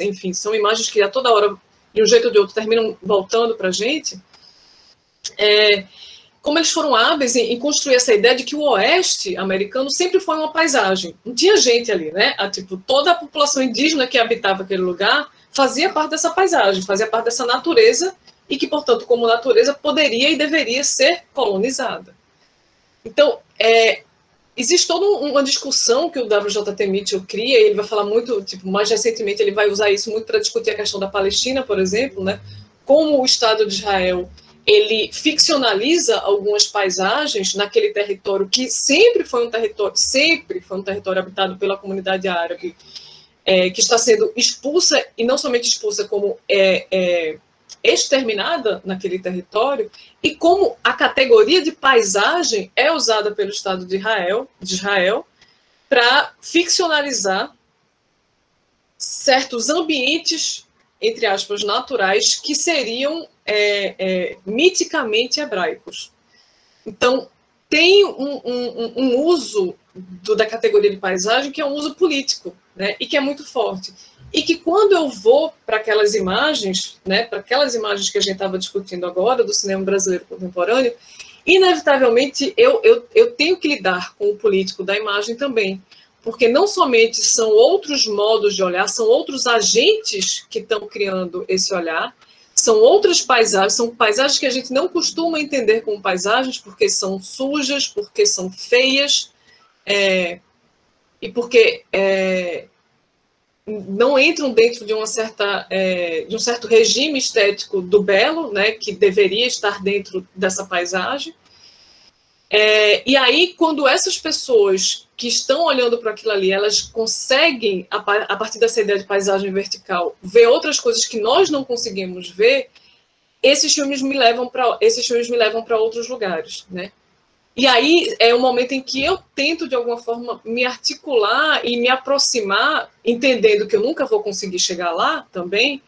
Speaker 2: enfim, são imagens que a toda hora, de um jeito ou de outro, terminam voltando para a gente. Como eles foram hábeis em construir essa ideia de que o oeste americano sempre foi uma paisagem. Não tinha gente ali, né? Tipo, toda a população indígena que habitava aquele lugar fazia parte dessa paisagem, fazia parte dessa natureza, e que, portanto, como natureza, poderia e deveria ser colonizada. Então, existe toda uma discussão que o W.J.T. Mitchell cria, e ele vai falar muito, tipo, mais recentemente ele vai usar isso muito para discutir a questão da Palestina, por exemplo, né? Como o Estado de Israel, ele ficcionaliza algumas paisagens naquele território que sempre foi um território habitado pela comunidade árabe, que está sendo expulsa, e não somente expulsa, como exterminada naquele território, e como a categoria de paisagem é usada pelo Estado de Israel para ficcionalizar certos ambientes, entre aspas, naturais, que seriam miticamente hebraicos. Então, tem um uso da categoria de paisagem que é um uso político, né, e que é muito forte. E que quando eu vou para aquelas imagens, né, para aquelas imagens que a gente estava discutindo agora, do cinema brasileiro contemporâneo, inevitavelmente eu tenho que lidar com o político da imagem também, porque não somente são outros modos de olhar, são outros agentes que estão criando esse olhar, são outras paisagens, são paisagens que a gente não costuma entender como paisagens, porque são sujas, porque são feias, e porque não entram dentro de de um certo regime estético do belo, né, que deveria estar dentro dessa paisagem. E aí, quando essas pessoas que estão olhando para aquilo ali, elas conseguem, a partir dessa ideia de paisagem vertical, ver outras coisas que nós não conseguimos ver, esses filmes me levam para outros lugares, né? E aí é o momento em que eu tento, de alguma forma, me articular e me aproximar, entendendo que eu nunca vou conseguir chegar lá também,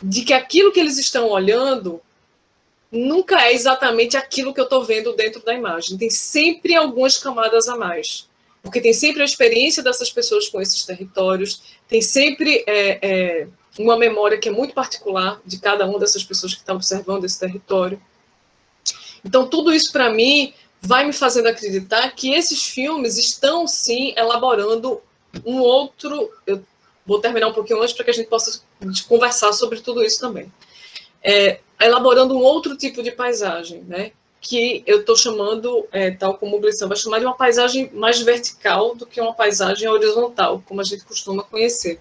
Speaker 2: de que aquilo que eles estão olhando nunca é exatamente aquilo que eu estou vendo dentro da imagem. Tem sempre algumas camadas a mais. Porque tem sempre a experiência dessas pessoas com esses territórios, tem sempre uma memória que é muito particular de cada uma dessas pessoas que estão observando esse território. Então, tudo isso, para mim, vai me fazendo acreditar que esses filmes estão, sim, elaborando um outro... Eu vou terminar um pouquinho antes para que a gente possa conversar sobre tudo isso também. Elaborando um outro tipo de paisagem, né? Que eu estou chamando, tal como o Glissan vai chamar, de uma paisagem mais vertical do que uma paisagem horizontal, como a gente costuma conhecer.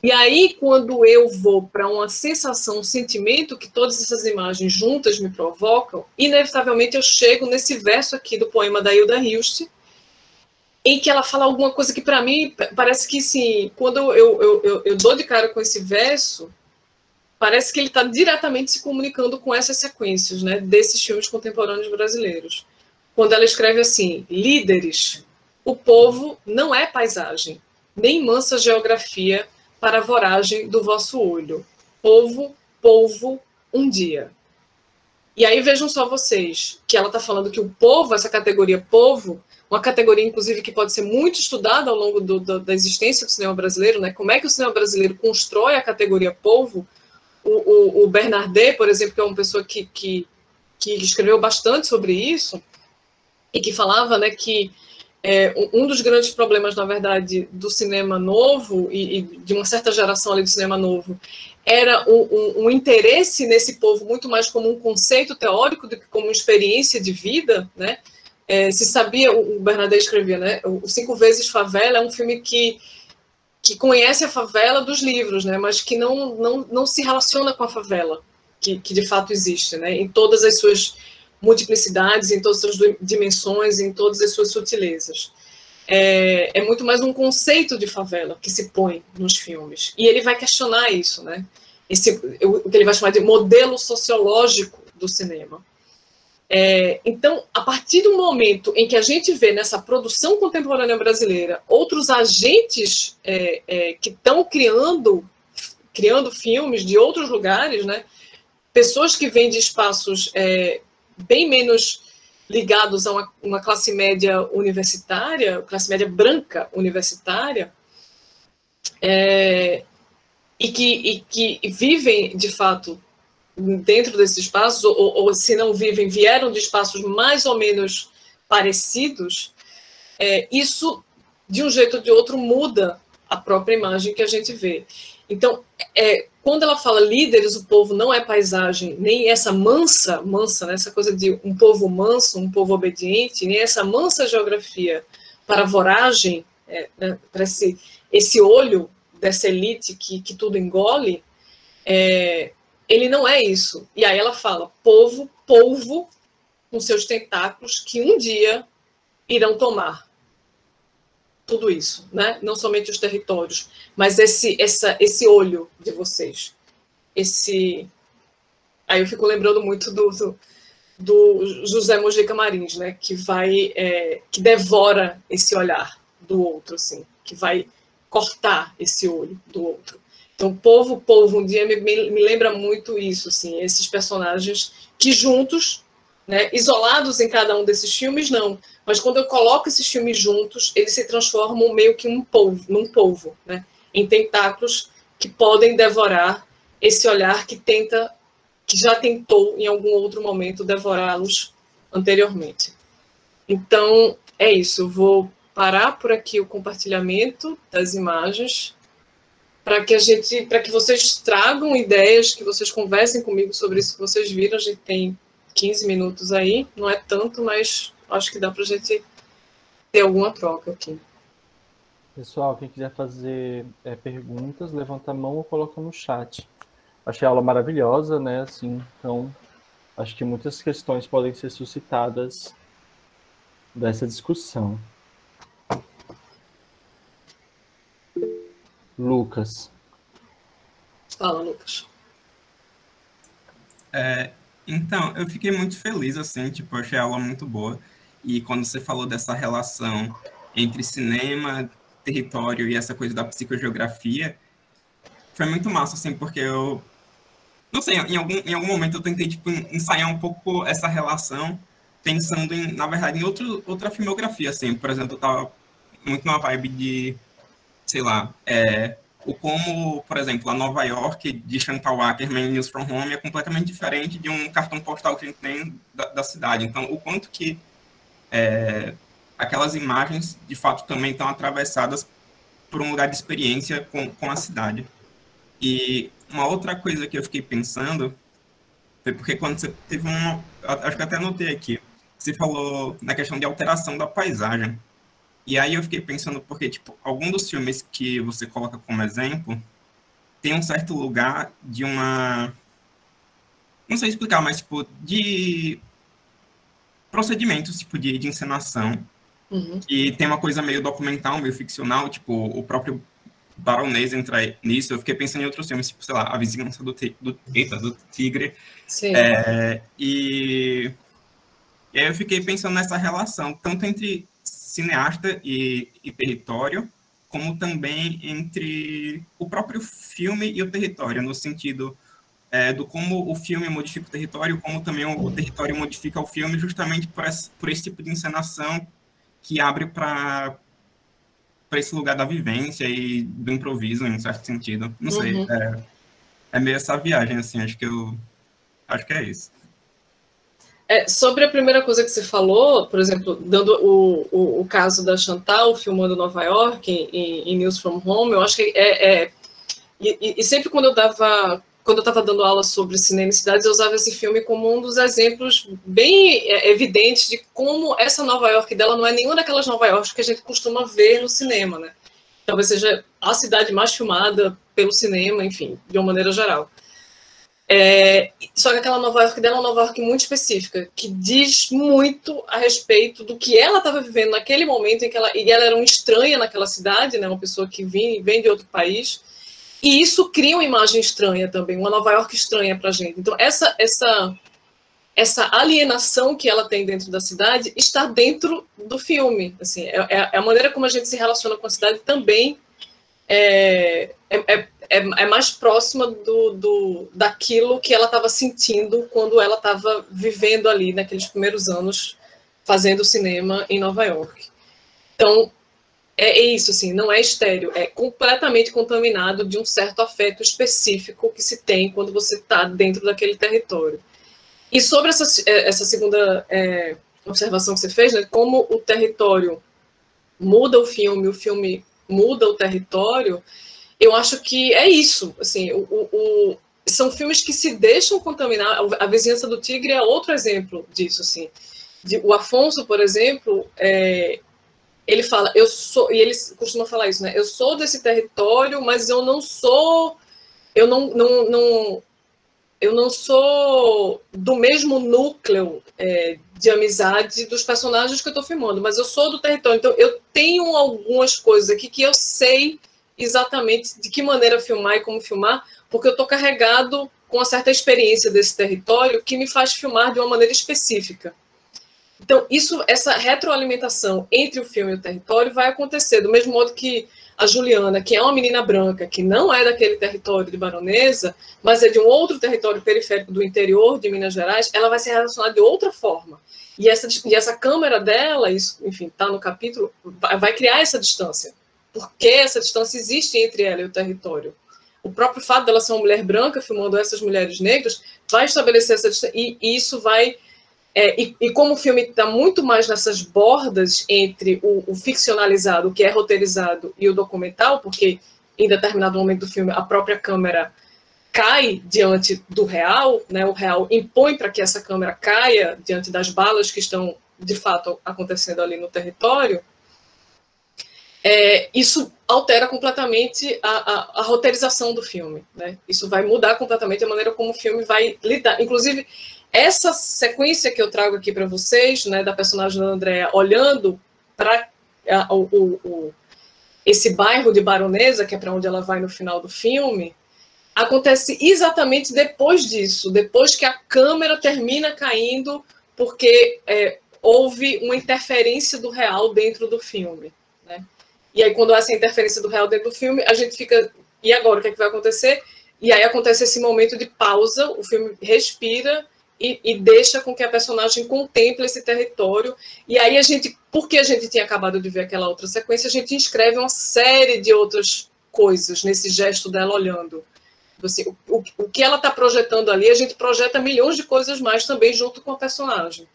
Speaker 2: E aí, quando eu vou para uma sensação, um sentimento que todas essas imagens juntas me provocam, inevitavelmente eu chego nesse verso aqui do poema da Hilda Hilst, em que ela fala alguma coisa que, para mim, parece que, sim, quando eu dou de cara com esse verso, parece que ele está diretamente se comunicando com essas sequências, né, desses filmes contemporâneos brasileiros. quando ela escreve assim: líderes, o povo não é paisagem, nem mansa geografia para a voragem do vosso olho. Povo, polvo, um dia. E aí vejam só vocês, que ela está falando que o povo, essa categoria povo, uma categoria, inclusive, que pode ser muito estudada ao longo da existência do cinema brasileiro, né? Como é que o cinema brasileiro constrói a categoria povo? O Bernardet, por exemplo, que é uma pessoa que escreveu bastante sobre isso, e que falava, né, que um dos grandes problemas, na verdade, do cinema novo, e de uma certa geração ali do cinema novo, era um interesse nesse povo muito mais como um conceito teórico do que como uma experiência de vida, né? Se sabia, o Bernardet escrevia, né? O Cinco Vezes Favela é um filme que conhece a favela dos livros, né? Mas que não se relaciona com a favela, que de fato existe, né? Em todas as suas multiplicidades, em todas as suas dimensões, em todas as suas sutilezas. É muito mais um conceito de favela que se põe nos filmes. E ele vai questionar isso, né? O que ele vai chamar de modelo sociológico do cinema. Então, a partir do momento em que a gente vê nessa produção contemporânea brasileira outros agentes que estão criando filmes de outros lugares, né? Pessoas que vêm de espaços bem menos ligados a uma classe média universitária, classe média branca universitária, e que vivem, de fato, dentro desses espaços, ou se não vivem, vieram de espaços mais ou menos parecidos, isso, de um jeito ou de outro, muda a própria imagem que a gente vê. Então, quando ela fala líderes, o povo não é paisagem, nem essa mansa, né, essa coisa de um povo manso, um povo obediente, nem essa mansa geografia para a voragem, né, para esse olho dessa elite que tudo engole, ele não é isso. E aí ela fala, polvo com seus tentáculos que um dia irão tomar tudo isso, né? Não somente os territórios, mas esse olho de vocês. Aí eu fico lembrando muito do José Mojica Marins, né? Que devora esse olhar do outro, assim, que vai cortar esse olho do outro. Então, polvo, um dia me lembra muito isso, assim, esses personagens que juntos, né, isolados em cada um desses filmes, não. Mas quando eu coloco esses filmes juntos, eles se transformam meio que num polvo, né, em tentáculos que podem devorar esse olhar que já tentou, em algum outro momento, devorá-los anteriormente. Então, é isso. Eu vou parar por aqui o compartilhamento das imagens para que vocês tragam ideias, que vocês conversem comigo sobre isso que vocês viram. A gente tem 15 minutos aí, não é tanto, mas acho que dá para a gente ter alguma troca aqui.
Speaker 1: Pessoal, quem quiser fazer perguntas, levanta a mão ou coloca no chat. Achei a aula maravilhosa, né? Assim, então, acho que muitas questões podem ser suscitadas dessa discussão. Lucas.
Speaker 2: Fala, Lucas.
Speaker 3: Então, eu fiquei muito feliz, assim, tipo, eu achei a aula muito boa. E quando você falou dessa relação entre cinema, território e essa coisa da psicogeografia, foi muito massa, assim, porque eu... Não sei, em algum momento eu tentei, tipo, ensaiar um pouco essa relação, pensando, na verdade, em outra filmografia, assim. Por exemplo, eu tava muito numa vibe de, sei lá, como, por exemplo, a Nova York de Chantal Akerman, News from Home, é completamente diferente de um cartão postal que a gente tem da cidade. Então, o quanto que aquelas imagens, de fato, também estão atravessadas por um lugar de experiência com a cidade. E uma outra coisa que eu fiquei pensando foi porque quando você teve acho que até anotei aqui, você falou na questão de alteração da paisagem. E aí eu fiquei pensando porque, tipo, algum dos filmes que você coloca como exemplo tem um certo lugar de uma... Não sei explicar, mas, tipo, de procedimentos, tipo, de encenação.
Speaker 2: Uhum.
Speaker 3: E tem uma coisa meio documental, meio ficcional, tipo, o próprio Baronês entra nisso. Eu fiquei pensando em outros filmes, tipo, sei lá, A Vizinhança do Tigre.
Speaker 2: Sim.
Speaker 3: E E aí eu fiquei pensando nessa relação, tanto entre cineasta e território, como também entre o próprio filme e o território, no sentido do como o filme modifica o território, como também o território modifica o filme, justamente por esse tipo de encenação que abre para esse lugar da vivência e do improviso, em um certo sentido. Não sei, é meio essa viagem, assim, acho que é isso.
Speaker 2: Sobre a primeira coisa que você falou, por exemplo, dando o caso da Chantal filmando Nova York em News from Home, eu acho que e sempre quando eu estava dando aula sobre cinema e cidades, eu usava esse filme como um dos exemplos bem evidentes de como essa Nova York dela não é nenhuma daquelas Nova York que a gente costuma ver no cinema, né? Talvez seja a cidade mais filmada pelo cinema, enfim, de uma maneira geral. Só que aquela Nova York dela é uma Nova York muito específica, que diz muito a respeito do que ela estava vivendo naquele momento em que ela era uma estranha naquela cidade, né? Uma pessoa que vem de outro país. E isso cria uma imagem estranha também, uma Nova York estranha para a gente. Então, essa alienação que ela tem dentro da cidade está dentro do filme. Assim, a maneira como a gente se relaciona com a cidade também é mais próxima daquilo que ela estava sentindo quando ela estava vivendo ali, naqueles primeiros anos, fazendo cinema em Nova York. Então, é isso, assim, não é estéril, é completamente contaminado de um certo afeto específico que se tem quando você está dentro daquele território. E sobre essa segunda observação que você fez, né, como o território muda o filme muda o território, eu acho que é isso, assim, são filmes que se deixam contaminar. A Vizinhança do Tigre é outro exemplo disso, assim. O Afonso, por exemplo, ele fala, e ele costuma falar isso, né? Eu sou desse território, mas eu não sou do mesmo núcleo de amizade dos personagens que eu estou filmando, mas eu sou do território. Então, eu tenho algumas coisas aqui que eu sei exatamente de que maneira filmar e como filmar, porque eu estou carregado com uma certa experiência desse território que me faz filmar de uma maneira específica. Então, essa retroalimentação entre o filme e o território vai acontecer, do mesmo modo que a Juliana, que é uma menina branca, que não é daquele território de Baronesa, mas é de um outro território periférico do interior de Minas Gerais, ela vai se relacionar de outra forma. E essa câmera dela, isso, enfim, está no capítulo, vai criar essa distância. Porque essa distância existe entre ela e o território. O próprio fato dela ser uma mulher branca filmando essas mulheres negras vai estabelecer essa distância, e isso vai... E como o filme está muito mais nessas bordas entre o ficcionalizado, o que é roteirizado, e o documental, porque em determinado momento do filme a própria câmera cai diante do real, né? O real impõe para que essa câmera caia diante das balas que estão, de fato, acontecendo ali no território, isso altera completamente a roteirização do filme, né? Isso vai mudar completamente a maneira como o filme vai lidar. Inclusive, essa sequência que eu trago aqui para vocês, né, da personagem da Andrea olhando para esse bairro de Baronesa, que é para onde ela vai no final do filme, acontece exatamente depois disso, depois que a câmera termina caindo, porque houve uma interferência do real dentro do filme, né? E aí, quando há essa interferência do real dentro do filme, a gente fica, e agora, o que é que vai acontecer? E aí acontece esse momento de pausa, o filme respira e deixa com que a personagem contemple esse território. E aí porque a gente tinha acabado de ver aquela outra sequência, a gente inscreve uma série de outras coisas nesse gesto dela olhando. Assim, o que ela está projetando ali, a gente projeta milhões de coisas mais também junto com a personagem.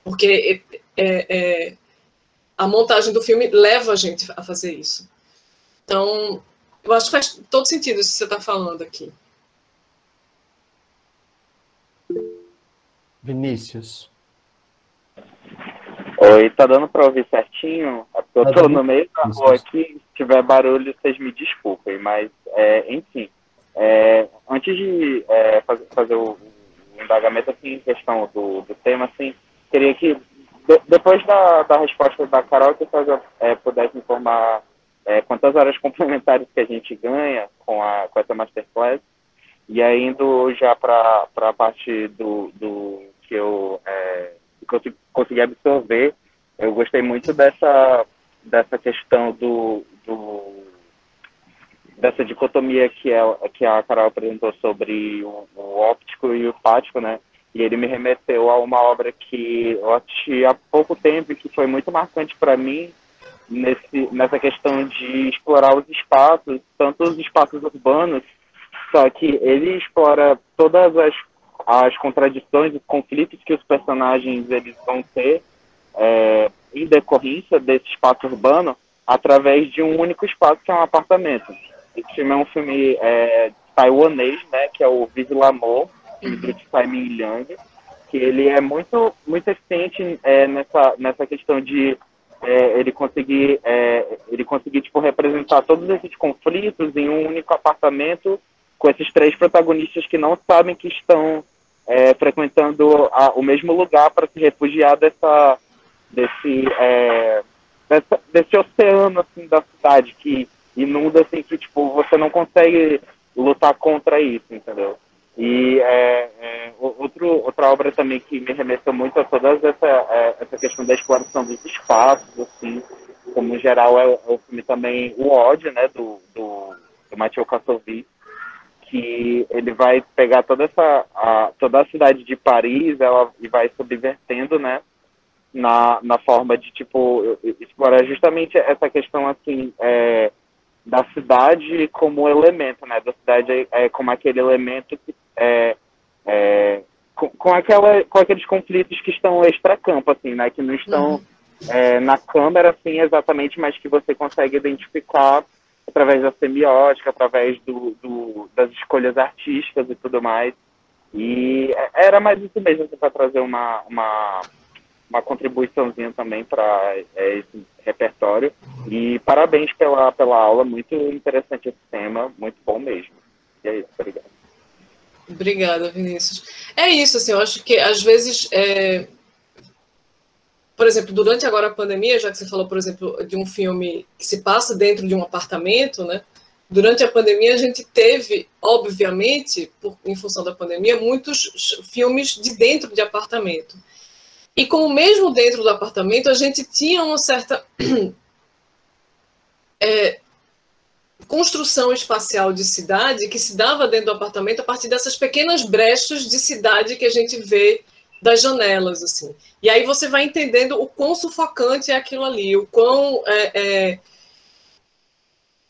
Speaker 2: Porque a montagem do filme leva a gente a fazer isso. Então, eu acho que faz todo sentido isso que você está falando aqui.
Speaker 1: Vinícius.
Speaker 4: Oi, tá dando para ouvir certinho? Eu tô no meio da rua aqui, se tiver barulho, vocês me desculpem, mas, enfim, antes de fazer o indagamento assim, em questão do tema, assim, queria que, depois da resposta da Carol, que você pudesse informar quantas horas complementares que a gente ganha com essa Masterclass, e aí indo já para a parte do que eu consegui absorver. Eu gostei muito dessa questão dessa dicotomia que a Carol apresentou sobre o óptico e o fático, né? E ele me remeteu a uma obra que eu assisti há pouco tempo e que foi muito marcante para mim nessa questão de explorar os espaços, tanto os espaços urbanos, só que ele explora todas as contradições, os conflitos que os personagens eles vão ter em decorrência desse espaço urbano através de um único espaço, que é um apartamento. Esse filme é um filme taiwanês, né, que é o Vive L'Amour, do Tsai Ming-liang, que ele é muito, muito eficiente nessa questão de ele conseguir tipo, representar todos esses conflitos em um único apartamento, com esses três protagonistas que não sabem que estão frequentando o mesmo lugar para se refugiar desse oceano assim, da cidade que inunda, assim, que tipo, você não consegue lutar contra isso, entendeu? E outra obra também que me remeteu muito a toda essa questão da exploração dos espaços, assim, como em geral é o filme também O Ódio, né, do Mathieu Kassovitz, que ele vai pegar toda a cidade de Paris e vai subvertendo, né, na forma de, tipo, explorar justamente essa questão, assim, da cidade como elemento, né, da cidade como aquele elemento que com aqueles conflitos que estão extracampo, assim, né, que não estão na câmera, assim, exatamente, mas que você consegue identificar através da semiótica, através das escolhas artísticas e tudo mais. E era mais isso mesmo, assim, para trazer uma contribuiçãozinha também para esse repertório. E parabéns pela aula, muito interessante esse tema, muito bom mesmo. E é isso, obrigado.
Speaker 2: Obrigada, Vinícius. É isso, assim, eu acho que às vezes, por exemplo, durante agora a pandemia, já que você falou, por exemplo, de um filme que se passa dentro de um apartamento, né? Durante a pandemia a gente teve, obviamente, em função da pandemia, muitos filmes de dentro de apartamento. E como mesmo dentro do apartamento a gente tinha uma certa construção espacial de cidade que se dava dentro do apartamento a partir dessas pequenas brechas de cidade que a gente vê das janelas, assim. E aí você vai entendendo o quão sufocante é aquilo ali, o quão...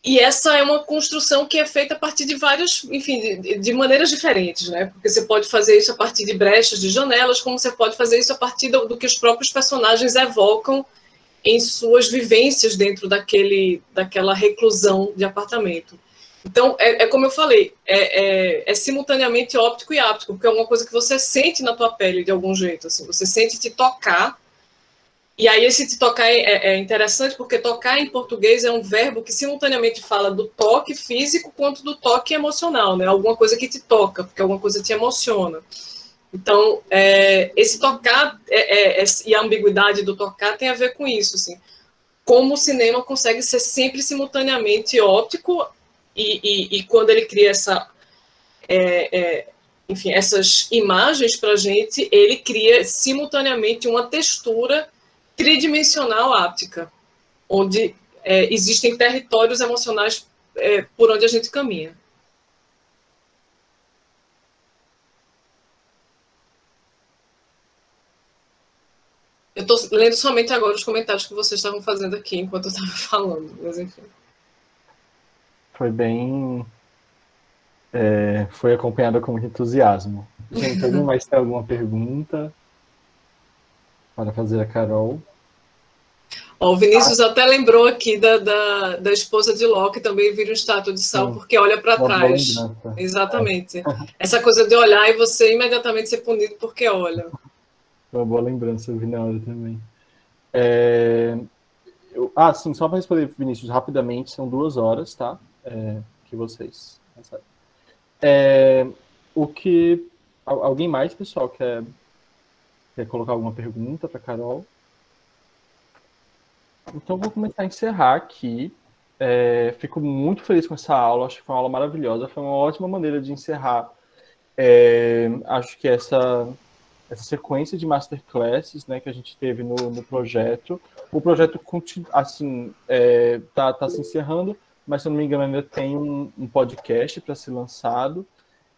Speaker 2: E essa é uma construção que é feita a partir de vários, enfim, de maneiras diferentes, né? Porque você pode fazer isso a partir de brechas de janelas, como você pode fazer isso a partir do que os próprios personagens evocam em suas vivências dentro daquela reclusão de apartamento. Então, como eu falei, é simultaneamente óptico e áptico, porque é uma coisa que você sente na tua pele de algum jeito, assim, você sente te tocar. E aí esse te tocar é interessante porque tocar em português é um verbo que simultaneamente fala do toque físico quanto do toque emocional, né? Alguma coisa que te toca, porque alguma coisa te emociona. Então, esse tocar e a ambiguidade do tocar tem a ver com isso, assim. Como o cinema consegue ser sempre simultaneamente óptico e quando ele cria enfim, essas imagens para a gente, ele cria simultaneamente uma textura tridimensional áptica, onde existem territórios emocionais por onde a gente caminha. Eu estou lendo somente agora os comentários que vocês estavam fazendo aqui enquanto eu estava falando, mas enfim.
Speaker 1: Foi bem... foi acompanhada com muito entusiasmo. Gente, alguém mais tem alguma pergunta para fazer a Carol?
Speaker 2: O Vinícius até lembrou aqui da esposa de Ló, que também vira um estátua de sal, porque olha para trás. Exatamente. Essa coisa de olhar e você imediatamente ser punido porque olha.
Speaker 1: Uma boa lembrança, eu vi na hora também. Sim, só para responder, Vinícius, rapidamente, são 2 horas, tá? Que vocês... Alguém mais, pessoal, quer colocar alguma pergunta para Carol? Então, vou começar a encerrar aqui. Fico muito feliz com essa aula, acho que foi uma aula maravilhosa, foi uma ótima maneira de encerrar. Acho que essa sequência de masterclasses, né, que a gente teve no projeto. O projeto assim, tá se encerrando, mas se eu não me engano ainda tem um podcast para ser lançado.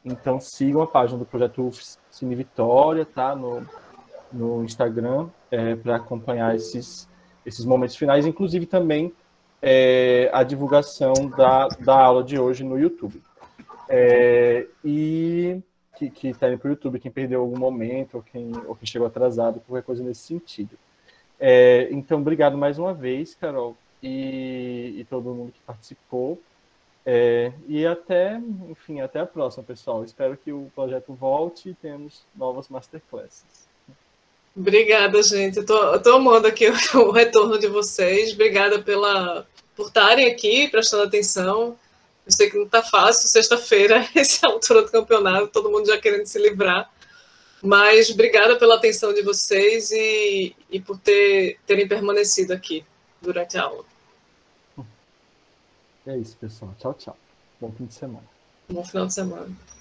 Speaker 1: Então sigam a página do projeto Cine Vitória, tá, no Instagram, para acompanhar esses momentos finais, inclusive também a divulgação da aula de hoje no YouTube. E que está indo para o YouTube, quem perdeu algum momento, ou quem chegou atrasado, qualquer coisa nesse sentido. Então, obrigado mais uma vez, Carol, e todo mundo que participou. E até a próxima, pessoal. Espero que o projeto volte e tenhamos novas masterclasses.
Speaker 2: Obrigada, gente. Eu tô amando aqui o retorno de vocês. Obrigada por estarem aqui, prestando atenção. Eu sei que não está fácil, sexta-feira, essa altura do campeonato, todo mundo já querendo se livrar. Mas obrigada pela atenção de vocês e por terem permanecido aqui durante a aula.
Speaker 1: É isso, pessoal. Tchau, tchau. Bom fim de semana.
Speaker 2: Bom final de semana.